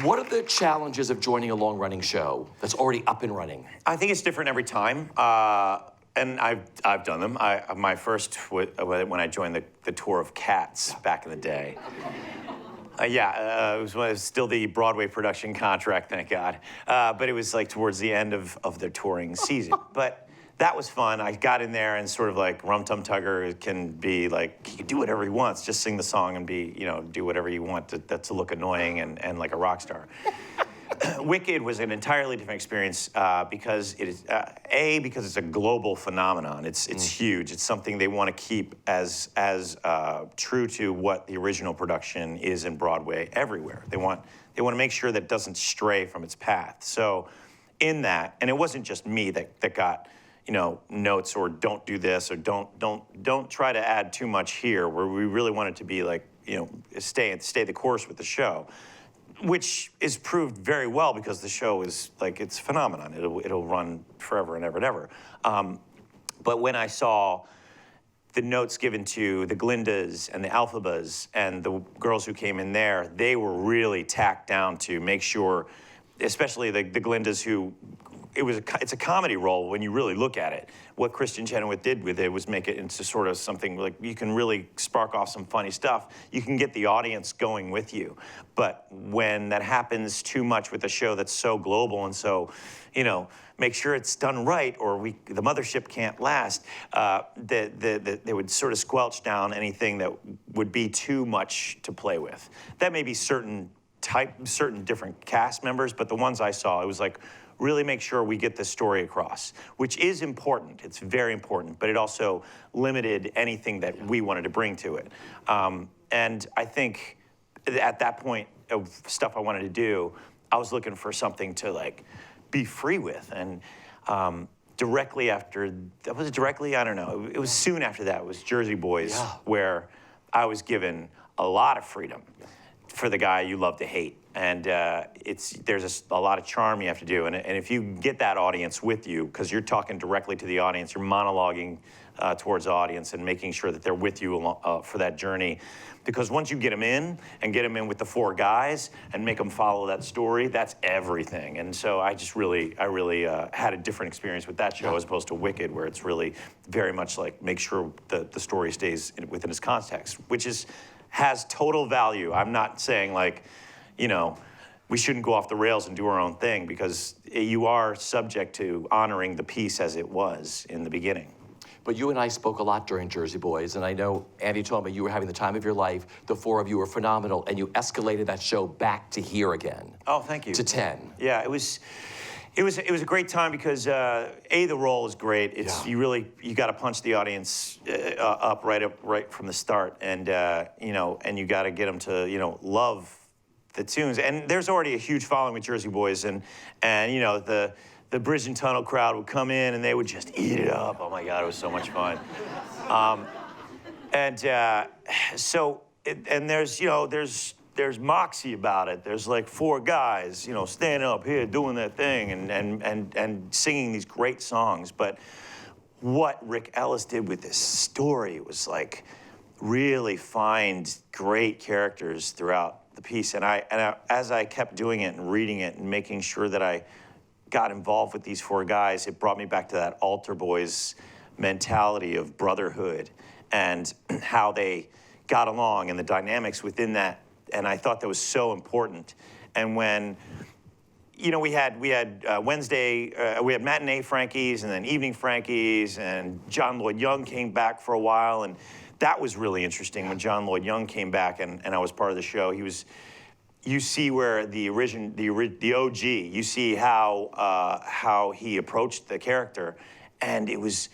What are the challenges of joining a long-running show that's already up and running? I think it's different every time. And I've done them. My first, when I joined the tour of Cats back in the day. It was still the Broadway production contract, thank God. But it was like towards the end of their touring season. But that was fun. I got in there and sort of like Rum Tum Tugger can be like, he can do whatever he wants, just sing the song and be, do whatever you want to look annoying and like a rock star. Wicked was an entirely different experience because it is because it's a global phenomenon. It's huge. It's something they want to keep as true to what the original production is in Broadway everywhere. They want to make sure that it doesn't stray from its path. So in that, and it wasn't just me that got notes or don't do this or don't try to add too much here. Where we really wanted to be like stay the course with the show, which is proved very well because the show is like, it's a phenomenon. It'll run forever and ever and ever. But when I saw the notes given to the Glindas and the Alphabas and the girls who came in there, they were really tacked down to make sure, especially the Glindas who, it's a comedy role when you really look at it. What Kristin Chenoweth did with it was make it into sort of something like you can really spark off some funny stuff. You can get the audience going with you. But when that happens too much with a show that's so global and so, make sure it's done right or the mothership can't last, they would sort of squelch down anything that would be too much to play with. That may be certain different cast members, but the ones I saw, it was like, really make sure we get this story across, which is important. It's very important, but it also limited anything that we wanted to bring to it. And I think at that point of stuff I wanted to do, I was looking for something to like be free with. And directly after, I don't know, it was soon after that, it was Jersey Boys, where I was given a lot of freedom for the guy you love to hate. And there's a lot of charm you have to do. And if you get that audience with you, because you're talking directly to the audience, you're monologuing towards the audience and making sure that they're with you for that journey. Because once you get them in and get them in with the four guys and make them follow that story, that's everything. And so I really had a different experience with that show as opposed to Wicked, where it's really very much like make sure that the story stays within its context, which has total value. I'm not saying like, we shouldn't go off the rails and do our own thing, because you are subject to honoring the piece as it was in the beginning. But you and I spoke a lot during Jersey Boys, and I know Andy told me you were having the time of your life. The four of you were phenomenal, and you escalated that show back to here again. Oh, thank you. To 10. Yeah, it was a great time because the role is great. It's you got to punch the audience up right from the start, and and you got to get them to love the tunes. And there's already a huge following with Jersey Boys, and the Bridge and Tunnel crowd would come in and they would just eat it up. Oh my God, it was so much fun. There's moxie about it. There's like four guys, standing up here doing their thing and singing these great songs. But what Rick Ellis did with this story was like really find great characters throughout the piece. And as I kept doing it and reading it and making sure that I got involved with these four guys, it brought me back to that Altar Boys mentality of brotherhood and how they got along and the dynamics within that. And I thought that was so important. And when, we had Wednesday, we had matinee Frankies and then evening Frankies, and John Lloyd Young came back for a while, and that was really interesting when John Lloyd Young came back and I was part of the show. You see where the OG, you see how he approached the character, and it was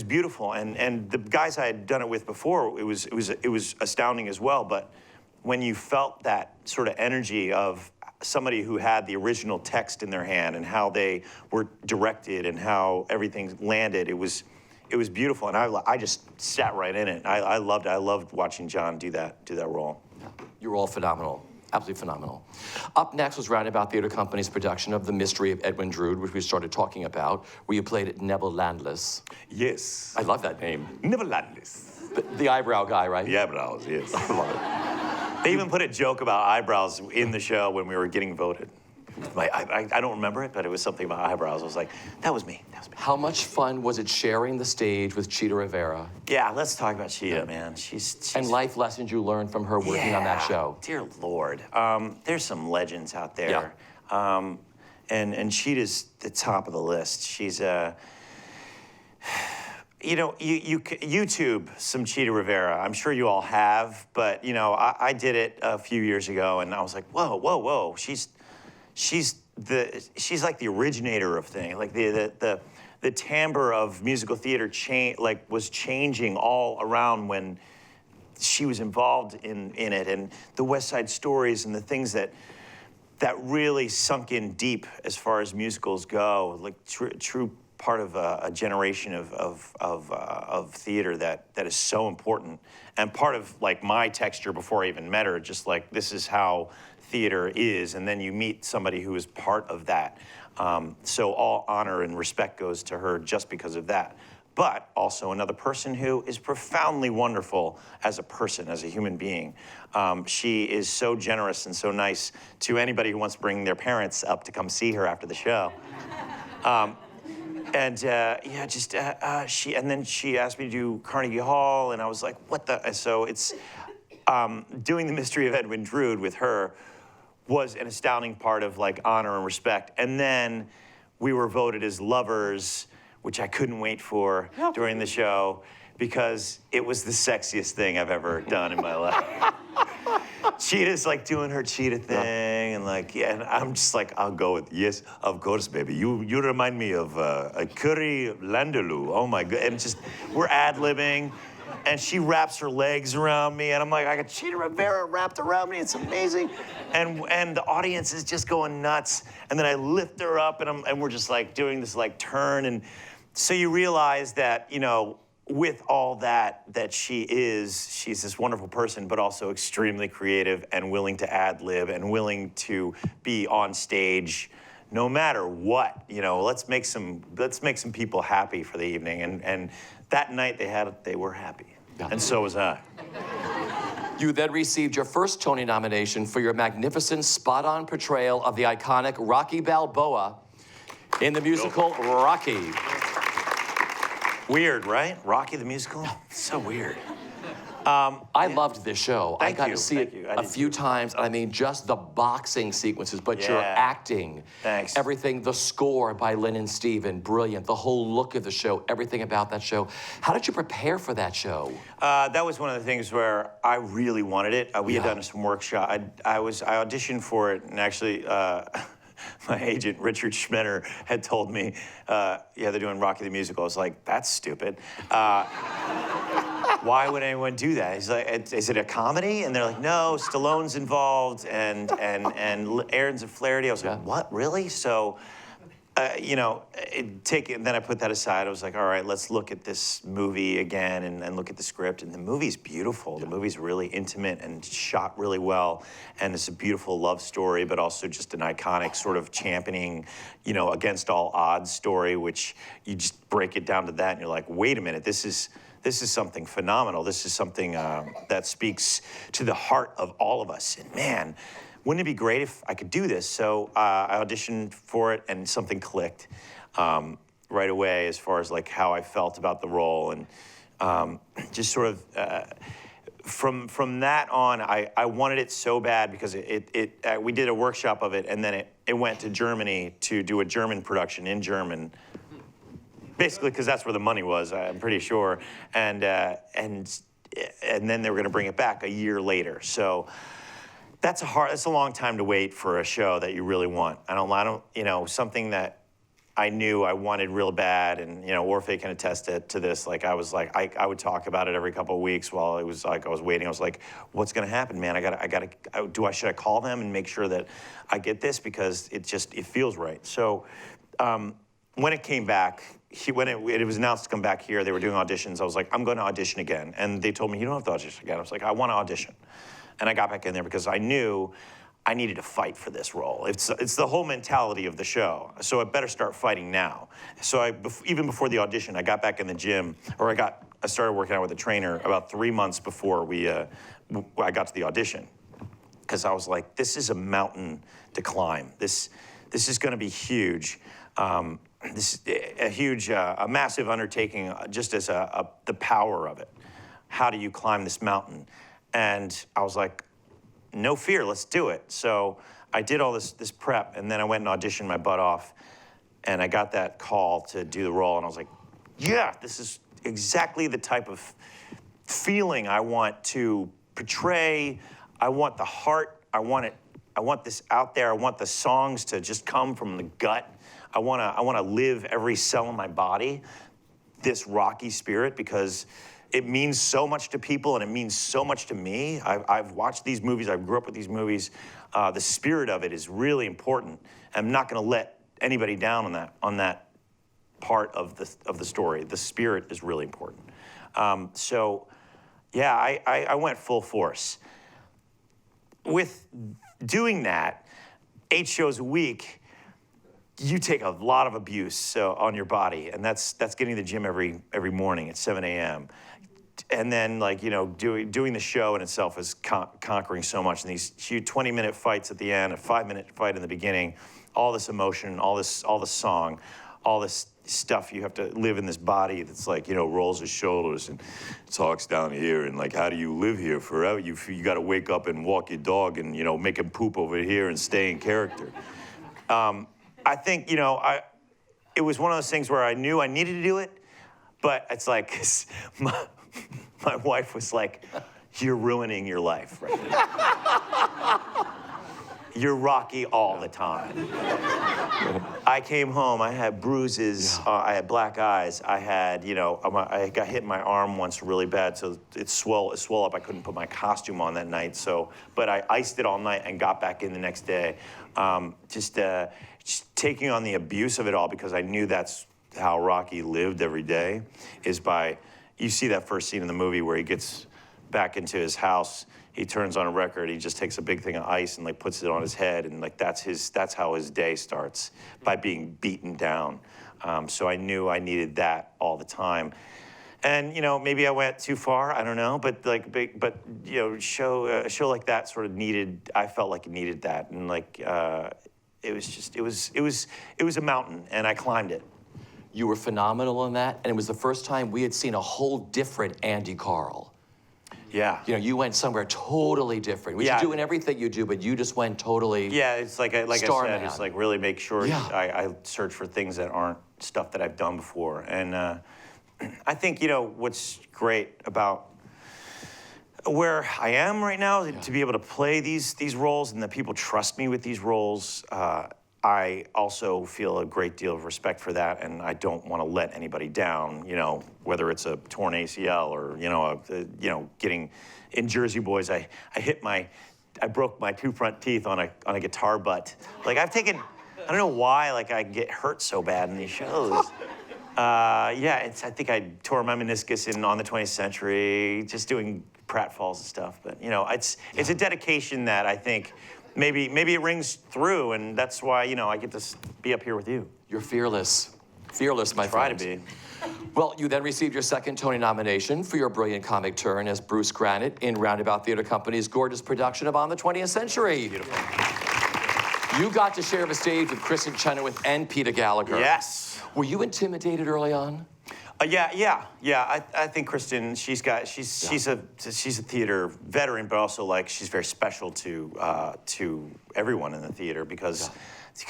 beautiful. And the guys I had done it with before, it was astounding as well. But when you felt that sort of energy of somebody who had the original text in their hand and how they were directed and how everything landed, it was beautiful. And I just sat right in it. I loved it. I loved watching John do that role. Yeah. You were all phenomenal. Absolutely phenomenal. Up next was Roundabout Theatre Company's production of The Mystery of Edwin Drood, which we started talking about, where you played Neville Landless. Yes. I love that name. Neville Landless. The eyebrow guy, right? The eyebrows, yes. I love it. They even put a joke about eyebrows in the show when we were getting voted. I don't remember it, but it was something about eyebrows. I was like, that was me. How much fun was it sharing the stage with Chita Rivera? Yeah, let's talk about Chita, man. She's and life lessons you learned from her working on that show. Dear Lord. There's some legends out there. Yeah. And Chita's the top of the list. She's you YouTube some Chita Rivera. I'm sure you all have, but I did it a few years ago, and I was like, whoa. She's like the originator of things. Like the timbre of musical theater was changing all around when she was involved in it, and the West Side Stories and the things that really sunk in deep as far as musicals go, like true part of a generation of theater that is so important, and part of like my texture before I even met her. Just like, this is how theater is, and then you meet somebody who is part of that. So all honor and respect goes to her just because of that. But also another person who is profoundly wonderful as a person, as a human being. She is so generous and so nice to anybody who wants to bring their parents up to come see her after the show. And then she asked me to do Carnegie Hall, and I was like, what the? And so it's doing the Mystery of Edwin Drood with her was an astounding part of like honor and respect. And then we were voted as lovers, which I couldn't wait for during the show, because it was the sexiest thing I've ever done in my life. Cheetah's like doing her cheetah thing, and like, yeah, and I'm just like, I'll go with, yes, of course, baby. You remind me of a curry landaloo. Oh my God, and just, we're ad-libbing, and she wraps her legs around me, and I'm like, I got Chita Rivera wrapped around me, it's amazing. And the audience is just going nuts, and then I lift her up, and we're just like doing this like turn, and so you realize that, you know, with all that she's this wonderful person, but also extremely creative and willing to ad-lib and willing to be on stage no matter what. You know, let's make some people happy for the evening. And that night they were happy. Yeah. And so was I. You then received your first Tony nomination for your magnificent, spot-on portrayal of the iconic Rocky Balboa in the musical Rocky. Weird, right? Rocky the musical? So weird. I loved this show. I got to see it a few too. times. And I mean, just the boxing sequences, but your acting. Thanks. Everything, the score by Lynn and Steven, brilliant. The whole look of the show, everything about that show. How did you prepare for that show? That was one of the things where I really wanted it. We had done some workshop. I auditioned for it, and actually, my agent, Richard Schmitter, had told me, yeah, they're doing Rocky the Musical. I was like, that's stupid. Why would anyone do that? He's like, is it a comedy? And they're like, no, Stallone's involved, and Aaron's and Flaherty. I was like, what, really? So, you know, then I put that aside. I was like, all right, let's look at this movie again and look at the script. And the movie's beautiful. The movie's really intimate and shot really well. And it's a beautiful love story, but also just an iconic sort of championing, you know, against all odds story, which you just break it down to that and you're like, wait a minute, this is something phenomenal. This is something that speaks to the heart of all of us. And man, wouldn't it be great if I could do this? So I auditioned for it, and something clicked right away as far as like how I felt about the role, and just sort of from that on, I wanted it so bad because we did a workshop of it, and then it went to Germany to do a German production in German. Basically, because that's where the money was, I'm pretty sure, and then they were going to bring it back a year later. So that's a long time to wait for a show that you really want. I don't, you know, something that I knew I wanted real bad, and you know, Orphe can attest to this. Like I would talk about it every couple of weeks while it was like I was waiting. I was like, what's going to happen, man? Should I call them and make sure that I get this, because it feels right. So when it came back. When it was announced to come back here, they were doing auditions. I was like, I'm going to audition again. And they told me, you don't have to audition again. I was like, I want to audition. And I got back in there because I knew I needed to fight for this role. It's the whole mentality of the show. So I better start fighting now. So even before the audition, I got back in the gym, or I started working out with a trainer about 3 months before I got to the audition. Because I was like, this is a mountain to climb. This is going to be huge. This is a massive undertaking, just as the power of it. How do you climb this mountain? And I was like, no fear, let's do it. So I did all this prep, and then I went and auditioned my butt off, and I got that call to do the role, and I was like, yeah, this is exactly the type of feeling I want to portray. I want the heart. I want this out there. I want the songs to just come from the gut. I want to live every cell in my body, this Rocky spirit, because it means so much to people and it means so much to me. I've watched these movies. I grew up with these movies. The spirit of it is really important. I'm not going to let anybody down on that part of the story. The spirit is really important. So, yeah, I went full force. With doing that, 8 shows a week, you take a lot of abuse on your body, and that's getting to the gym every morning at 7 a.m. And then, like, you know, doing the show in itself is conquering so much. And these huge 20-minute fights at the end, a 5-minute fight in the beginning, all this emotion, all the song, all this stuff. You have to live in this body that's like, you know, rolls his shoulders and talks down here, and like, how do you live here forever? You got to wake up and walk your dog and, you know, make him poop over here and stay in character. I think, you know, it was one of those things where I knew I needed to do it, but it's like my wife was like, "You're ruining your life right now. You're Rocky all the time." I came home, I had bruises, I had black eyes, I had, you know, I got hit in my arm once really bad, so it swelled up. I couldn't put my costume on that night, but I iced it all night and got back in the next day. Just taking on the abuse of it all, because I knew that's how Rocky lived every day, is by, you see that first scene in the movie where he gets back into his house, he turns on a record, he just takes a big thing of ice and like puts it on his head, and like that's how his day starts, by being beaten down. So I knew I needed that all the time. And, you know, maybe I went too far, I don't know, but you know, a show like that sort of I felt like it needed that, and like it was a mountain, and I climbed it. You were phenomenal in that, and it was the first time we had seen a whole different Andy Karl. Yeah. You know, you went somewhere totally different. You're doing everything you do, but you just went totally. Yeah, it's like I said, it's like really make sure I search for things that aren't stuff that I've done before. And I think, you know, what's great about where I am right now, to be able to play these roles, and that people trust me with these roles, I also feel a great deal of respect for that, and I don't want to let anybody down, you know, whether it's a torn ACL or, you know, getting in Jersey Boys, I broke my 2 front teeth on a guitar butt. Like, I don't know why, like, I get hurt so bad in these shows. I think I tore my meniscus in On the 20th Century, just doing pratfalls and stuff. But, you know, it's a dedication that I think maybe it rings through, and that's why, you know, I get to be up here with you. You're fearless. Fearless, my friend. Try to be. Well, you then received your second Tony nomination for your brilliant comic turn as Bruce Granite in Roundabout Theater Company's gorgeous production of On the 20th Century. Beautiful. You got to share the stage with Kristin Chenoweth and Peter Gallagher. Yes. Were you intimidated early on? Yeah. I think Kristin, she's a theater veteran, but also like she's very special to everyone in the theater because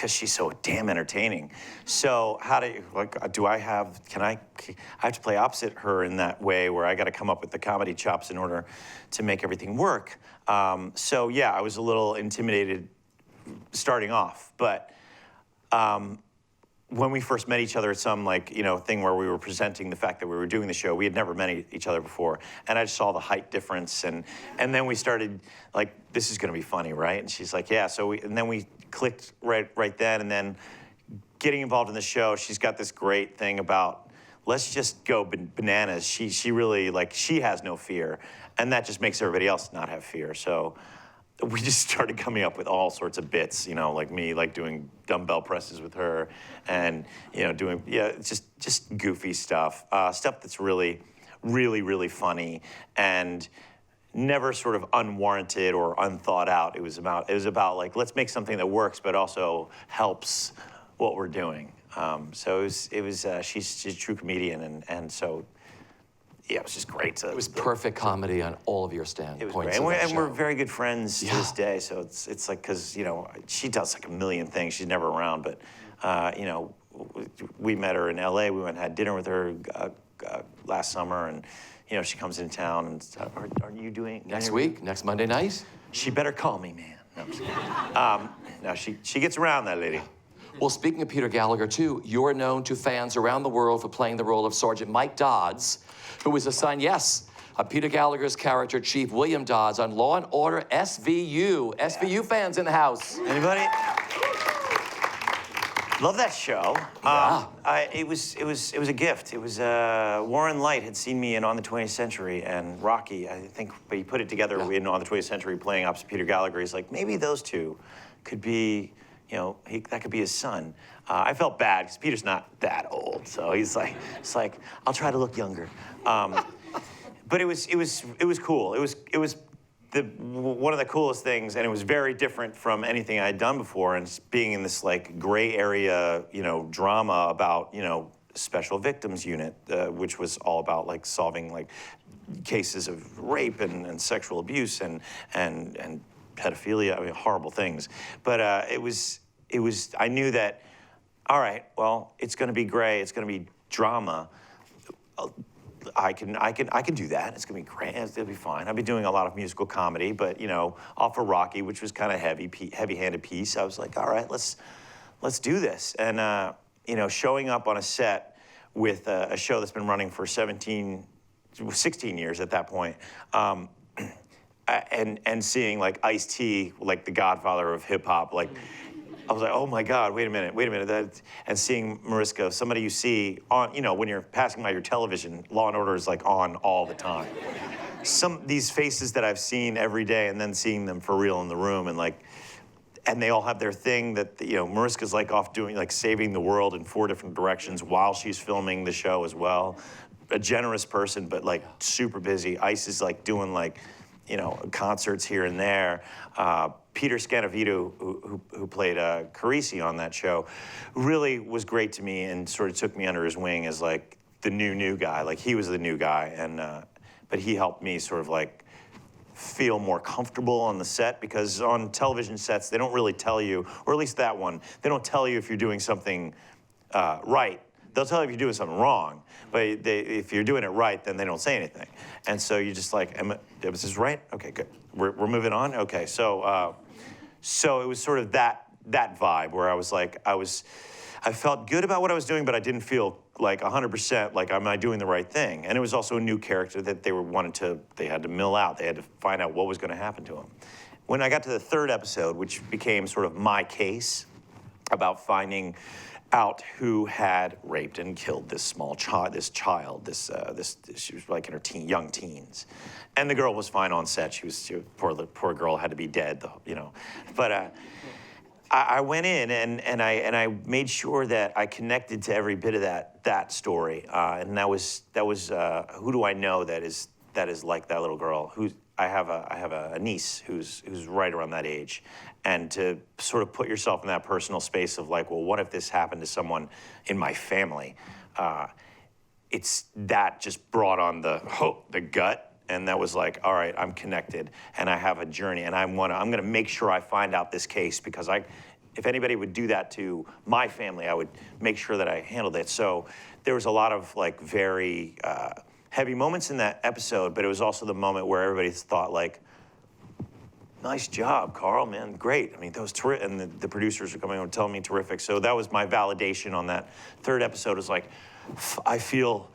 she's so damn entertaining. So I have to play opposite her in that way, where I got to come up with the comedy chops in order to make everything work. So yeah, I was a little intimidated starting off, but when we first met each other at some thing where we were presenting the fact that we were doing the show, we had never met each other before, and I just saw the height difference, and then we started like, this is going to be funny, right? And she's like, yeah. And then we clicked right then, and then getting involved in the show, she's got this great thing about, let's just go bananas. She really, she has no fear, and that just makes everybody else not have fear. So we just started coming up with all sorts of bits, like me, doing dumbbell presses with her, and doing just goofy stuff, stuff that's really, really, really funny, and never sort of unwarranted or unthought out. It was about let's make something that works but also helps what we're doing. So she's a true comedian, and so. Yeah, it was just great. It was perfect comedy on all of your stand points. It was great. And we're very good friends to this day. So it's like, because, she does like a million things. She's never around. But, we met her in LA. We went and had dinner with her last summer. And, she comes into town. And are you doing? Next week? Next Monday night? She better call me, man. No, I'm just kidding. No, she gets around, that lady. Well, speaking of Peter Gallagher, too, you're known to fans around the world for playing the role of Sergeant Mike Dodds, who was assigned, of Peter Gallagher's character, Chief William Dodds, on Law & Order SVU. SVU fans in the house. Anybody? Love that show. Yeah. It was a gift. It was Warren Leight had seen me in On the 20th Century and Rocky. I think he put it together in On the 20th Century, playing opposite Peter Gallagher. He's like, maybe those two could be, that could be his son. I felt bad because Peter's not that old, so it's like I'll try to look younger. But it was cool. It was one of the coolest things, and it was very different from anything I had done before. And being in this like gray area, drama about special victims unit, which was all about like solving like cases of rape and sexual abuse and pedophilia. I mean, horrible things. But it was. I knew that. All right. Well, it's going to be gray. It's going to be drama. I can do that. It's gonna be great. It'll be fine. I've been doing a lot of musical comedy, but off of Rocky, which was kind of heavy-handed piece, I was like, all right, let's do this. And showing up on a set with a show that's been running for 16 years at that point, and seeing like Ice-T, like the godfather of hip hop, like. I was like, oh my God, wait a minute. And seeing Mariska, somebody you see on, when you're passing by your television, Law & Order is like on all the time. These faces that I've seen every day and then seeing them for real in the room and they all have their thing that, Mariska's like off doing, like saving the world in 4 different directions while she's filming the show as well. A generous person, but like super busy. Ice is like doing like, concerts here and there. Peter Scanavito, who played Carisi on that show, really was great to me and sort of took me under his wing as like the new guy. Like he was the new guy, but he helped me sort of like feel more comfortable on the set, because on television sets they don't really tell you, or at least that one, they don't tell you if you're doing something right. They'll tell you if you're doing something wrong, but if you're doing it right, then they don't say anything. And so you're just like, is this right? Okay, good. We're moving on? Okay, so it was sort of that vibe where I was like, I felt good about what I was doing, but I didn't feel like 100% like, am I doing the right thing? And it was also a new character that they had to mill out. They had to find out what was going to happen to him. When I got to the 3rd episode, which became sort of my case about finding out who had raped and killed this child, she was like in her young teens, and the girl was fine on set. She was poor girl had to be dead, but I went in and I made sure that I connected to every bit of that story, and that was who do I know that is like that little girl? I have a niece who's right around that age. And to sort of put yourself in that personal space of like, well, what if this happened to someone in my family? It's that just brought on the gut, and that was like, all right, I'm connected, and I have a journey, and I'm gonna make sure I find out this case, because if anybody would do that to my family, I would make sure that I handled it. So there was a lot of like very heavy moments in that episode, but it was also the moment where everybody thought like, nice job, Karl, man, great. I mean, that was terrific, and the producers are coming over and telling me terrific. So that was my validation on that 3rd episode, is like, I feel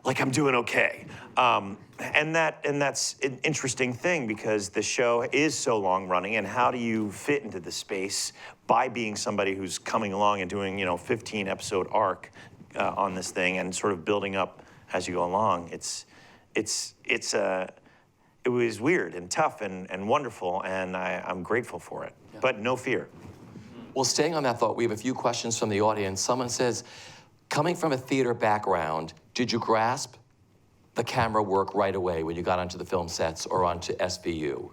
like I'm doing okay. And that's an interesting thing, because the show is so long running, and how do you fit into the space by being somebody who's coming along and doing, 15 episode arc on this thing and sort of building up as you go along. It was weird and tough and wonderful, and I'm grateful for it, but no fear. Well, staying on that thought, we have a few questions from the audience. Someone says, coming from a theater background, did you grasp the camera work right away when you got onto the film sets or onto SVU?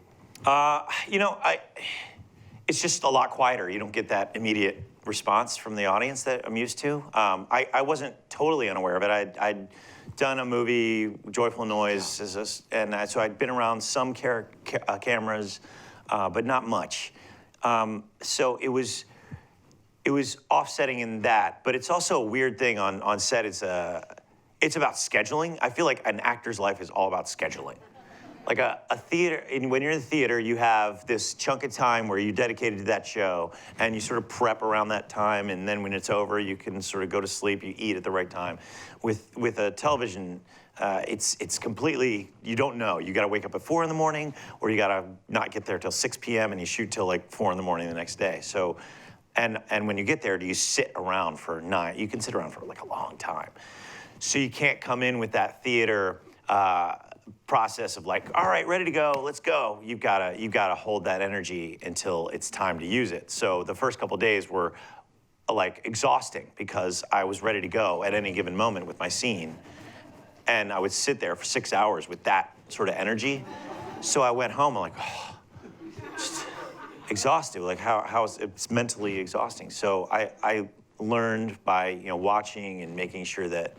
It's just a lot quieter. You don't get that immediate response from the audience that I'm used to. I wasn't totally unaware of it. I'd done a movie, Joyful Noise, so I'd been around some cameras, but not much. So it was offsetting in that, but it's also a weird thing on set. It's about scheduling. I feel like an actor's life is all about scheduling. Like a theater, and when you're in the theater, you have this chunk of time where you're dedicated to that show, and you sort of prep around that time, and then when it's over, you can sort of go to sleep, you eat at the right time. With a television, it's completely, you don't know. You gotta wake up at 4 in the morning, or you gotta not get there till 6 p.m. and you shoot till like 4 in the morning the next day. So And when you get there, do you sit around for you can sit around for like a long time. So you can't come in with that theater process of like, all right, ready to go, let's go. You've gotta hold that energy until it's time to use it. So the first couple days were like exhausting because I was ready to go at any given moment with my scene. And I would sit there for 6 hours with that sort of energy. So I went home, I'm like, oh, just exhausted. Like it's mentally exhausting. So I learned by watching and making sure that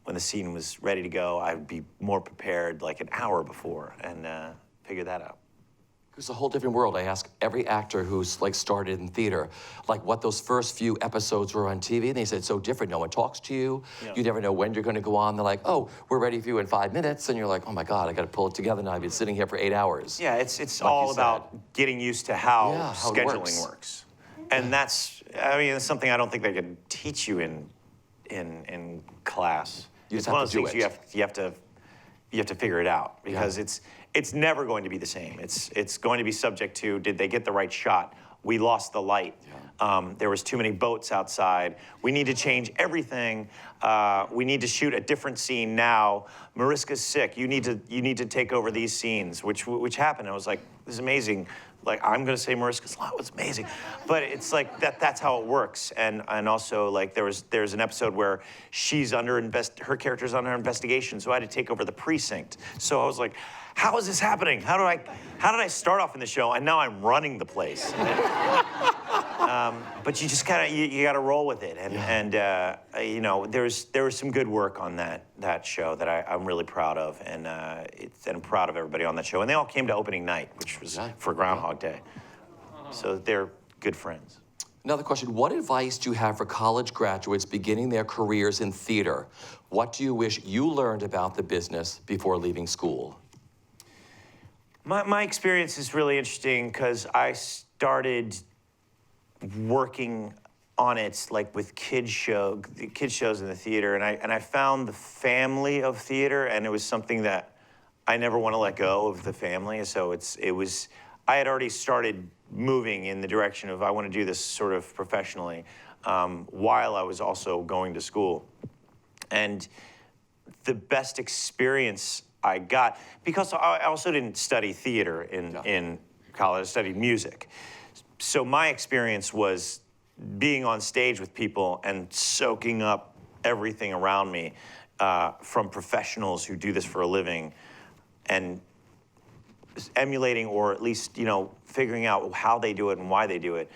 when the scene was ready to go, I would be more prepared like an hour before and figure that out. It's a whole different world. I ask every actor who's like started in theater, like what those first few episodes were on TV, and they said it's so different. No one talks to you. Yeah. You never know when you're going to go on. They're like, oh, we're ready for you in 5 minutes, and you're like, oh my God, I got to pull it together now. I've been sitting here for 8 hours. Yeah, it's like all about getting used to how scheduling works. And that's, it's something I don't think they can teach you in class. You just it's one have of to those do things it. You have to figure it out because it's never going to be the same. It's going to be subject to, did they get the right shot? We lost the light. Yeah. There was too many boats outside. We need to change everything. We need to shoot a different scene now. Mariska's sick. You need to take over these scenes, which happened. I was like, this is amazing. Like, I'm gonna say Mariska's lot was amazing, but it's like that's how it works. And also like there's an episode where she's her character's under investigation, so I had to take over the precinct. So I was like, how is this happening? How did I start off in the show and now I'm running the place? But you just you gotta roll with it. And there was some good work on that show that I'm really proud of, and I'm proud of everybody on that show. And they all came to opening night, which was for Groundhog Day. So they're good friends. Another question, what advice do you have for college graduates beginning their careers in theater? What do you wish you learned about the business before leaving school? My experience is really interesting because I started working on it like with kid shows in the theater, and I found the family of theater, and it was something that I never want to let go of the family. So I had already started moving in the direction of I want to do this sort of professionally while I was also going to school. And the best experience I got, because I also didn't study theater in college, I studied music. So my experience was being on stage with people and soaking up everything around me from professionals who do this for a living, and emulating, or at least figuring out how they do it and why they do it.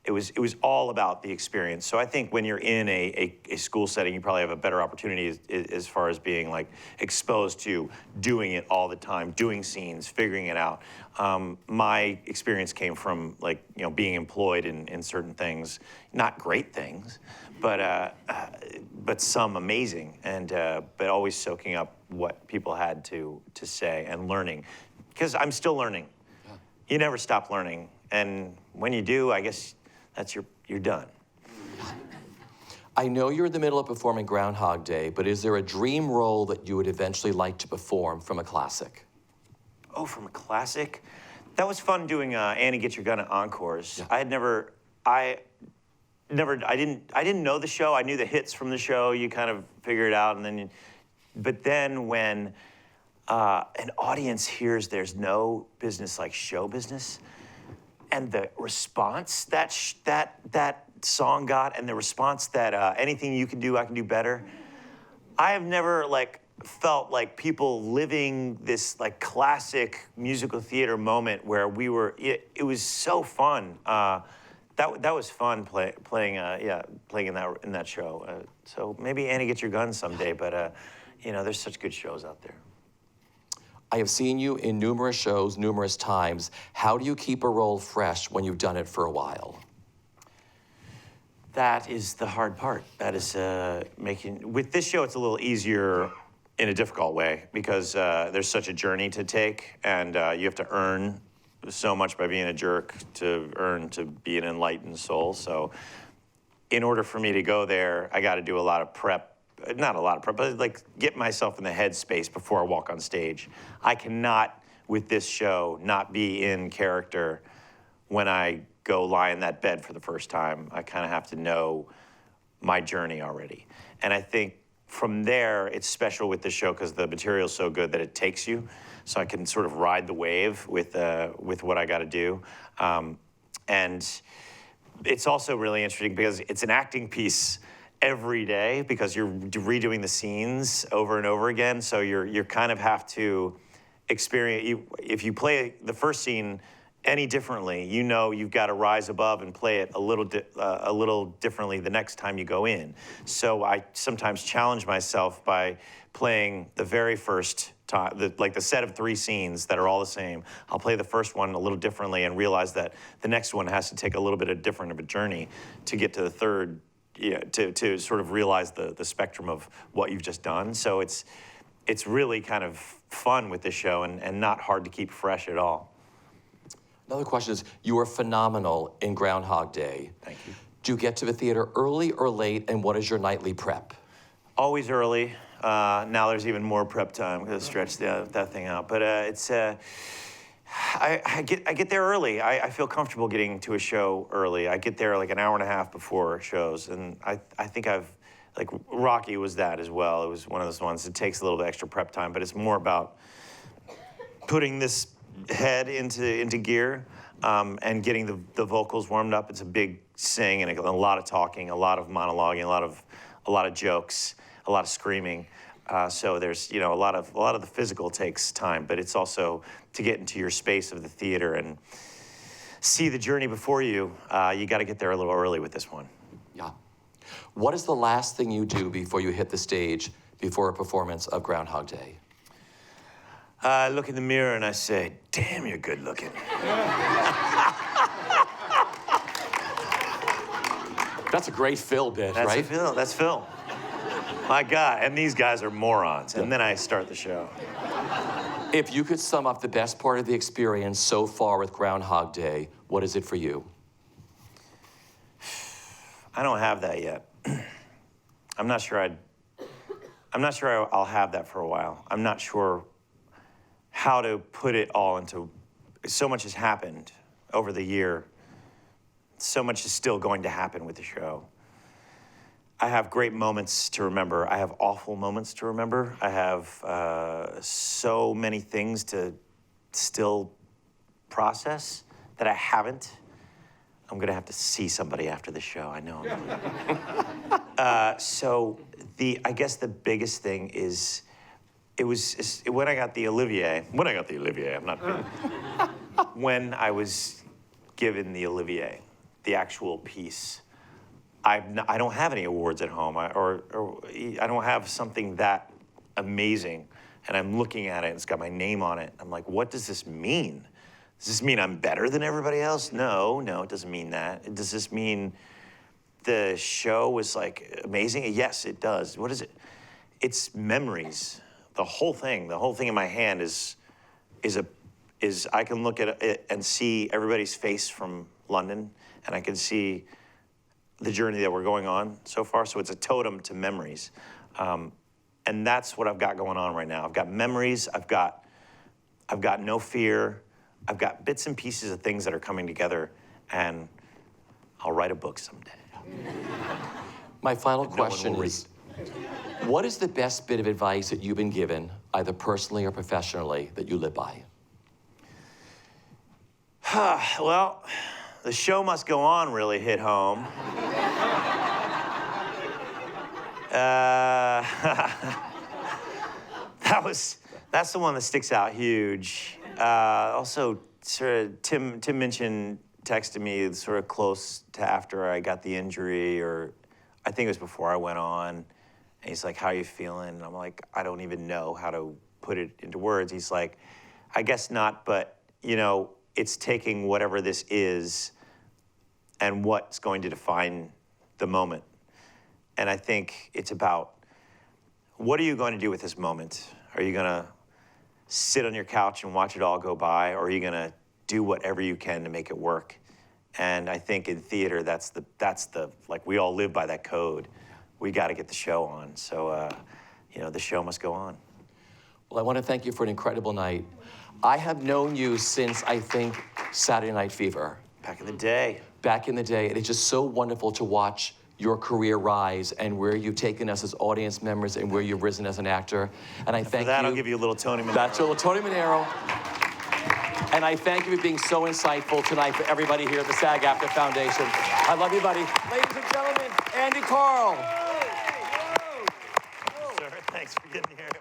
It was all about the experience. So I think when you're in a school setting, you probably have a better opportunity as far as being like exposed to doing it all the time, doing scenes, figuring it out. My experience came from being employed in certain things, not great things, but some amazing, but always soaking up what people had to say and learning, because I'm still learning. Yeah. You never stop learning, and when you do, I guess you're done. I know you're in the middle of performing Groundhog Day, but is there a dream role that you would eventually like to perform from a classic? Oh, from a classic? That was fun doing Annie Get Your Gun at Encores. Yeah. I didn't know the show. I knew the hits from the show. You kind of figure it out, but then when an audience hears there's no business like show business, and the response that song got, and the response that anything you can do, I can do better. I have never felt like people living this classic musical theater moment where we were. It was so fun. That was fun playing in that show. So maybe Annie Get Your Gun someday, but there's such good shows out there. I have seen you in numerous shows, numerous times. How do you keep a role fresh when you've done it for a while? That is the hard part. That is with this show, it's a little easier in a difficult way because there's such a journey to take, and you have to earn so much by being a jerk to be an enlightened soul. So in order for me to go there, I got to do a lot of prep. Not a lot of prep, but get myself in the headspace before I walk on stage. I cannot, with this show, not be in character when I go lie in that bed for the first time. I kind of have to know my journey already. And I think from there, it's special with this show because the material's so good that it takes you. So I can sort of ride the wave with what I got to do. And it's also really interesting because it's an acting piece every day because you're redoing the scenes over and over again. So you kind of have to experience, if you play the first scene any differently, you know you've got to rise above and play it a little differently the next time you go in. So I sometimes challenge myself by playing the very first time, like the set of 3 scenes that are all the same. I'll play the first one a little differently and realize that the next one has to take a little bit different of a journey to get to the third, to sort of realize the spectrum of what you've just done. So it's really kind of fun with this show and not hard to keep fresh at all. Another question is, you were phenomenal in Groundhog Day. Thank you. Do you get to the theater early or late, and what is your nightly prep? Always early. Now there's even more prep time to stretch that thing out. But I get there early. I feel comfortable getting to a show early. I get there like an hour and a half before shows, and I think like Rocky was that as well. It was one of those ones that takes a little bit extra prep time, but it's more about putting this head into gear and getting the vocals warmed up. It's a big sing and a lot of talking, a lot of monologuing, a lot of jokes, a lot of screaming. So there's a lot of the physical takes time, but it's also to get into your space of the theater and see the journey before you. You got to get there a little early with this one. Yeah. What is the last thing you do before you hit the stage before a performance of Groundhog Day? I look in the mirror and I say, "Damn, you're good looking." That's a great Phil bit, That's right? Phil. That's Phil. My God, and these guys are morons. And then I start the show. If you could sum up the best part of the experience so far with Groundhog Day, what is it for you? I don't have that yet. I'm not sure I'll have that for a while. I'm not sure how to put it all into. So much has happened over the year. So much is still going to happen with the show. I have great moments to remember. I have awful moments to remember. I have so many things to still process that I haven't. I'm gonna have to see somebody after the show, I know. So I guess the biggest thing is, when I got the Olivier, I'm not kidding. When I was given the Olivier, the actual piece, I don't have any awards at home, or I don't have something that amazing, and I'm looking at it, and it's got my name on it. I'm like, what does this mean? Does this mean I'm better than everybody else? No, it doesn't mean that. Does this mean the show was like amazing? Yes, it does. What is it? It's memories. The whole thing in my hand is I can look at it and see everybody's face from London, and I can see the journey that we're going on so far. So it's a totem to memories. And that's what I've got going on right now. I've got memories, I've got no fear, I've got bits and pieces of things that are coming together, and I'll write a book someday. My final question is, what is the best bit of advice that you've been given, either personally or professionally, that you live by? Well, the show must go on really hit home. That's the one that sticks out huge. Also, sort of Tim Minchin texted me sort of close to after I got the injury, or I think it was before I went on. And he's like, "How are you feeling?" And I'm like, "I don't even know how to put it into words." He's like, "I guess not, but it's taking whatever this is and what's going to define the moment." And I think it's about, what are you going to do with this moment? Are you going to sit on your couch and watch it all go by, or are you going to do whatever you can to make it work? And I think in theater, that's the like, we all live by that code. We got to get the show on. So, the show must go on. Well, I want to thank you for an incredible night. I have known you since, I think, Saturday Night Fever. Back in the day. Back in the day, and it's just so wonderful to watch your career rise and where you've taken us as audience members and where you've risen as an actor. And I thank you. For that, I'll give you a little Tony Manero. That's a little Tony Manero. And I thank you for being so insightful tonight for everybody here at the SAG-AFTRA Foundation. I love you, buddy. Ladies and gentlemen, Andy Karl. Sir, thanks for getting here.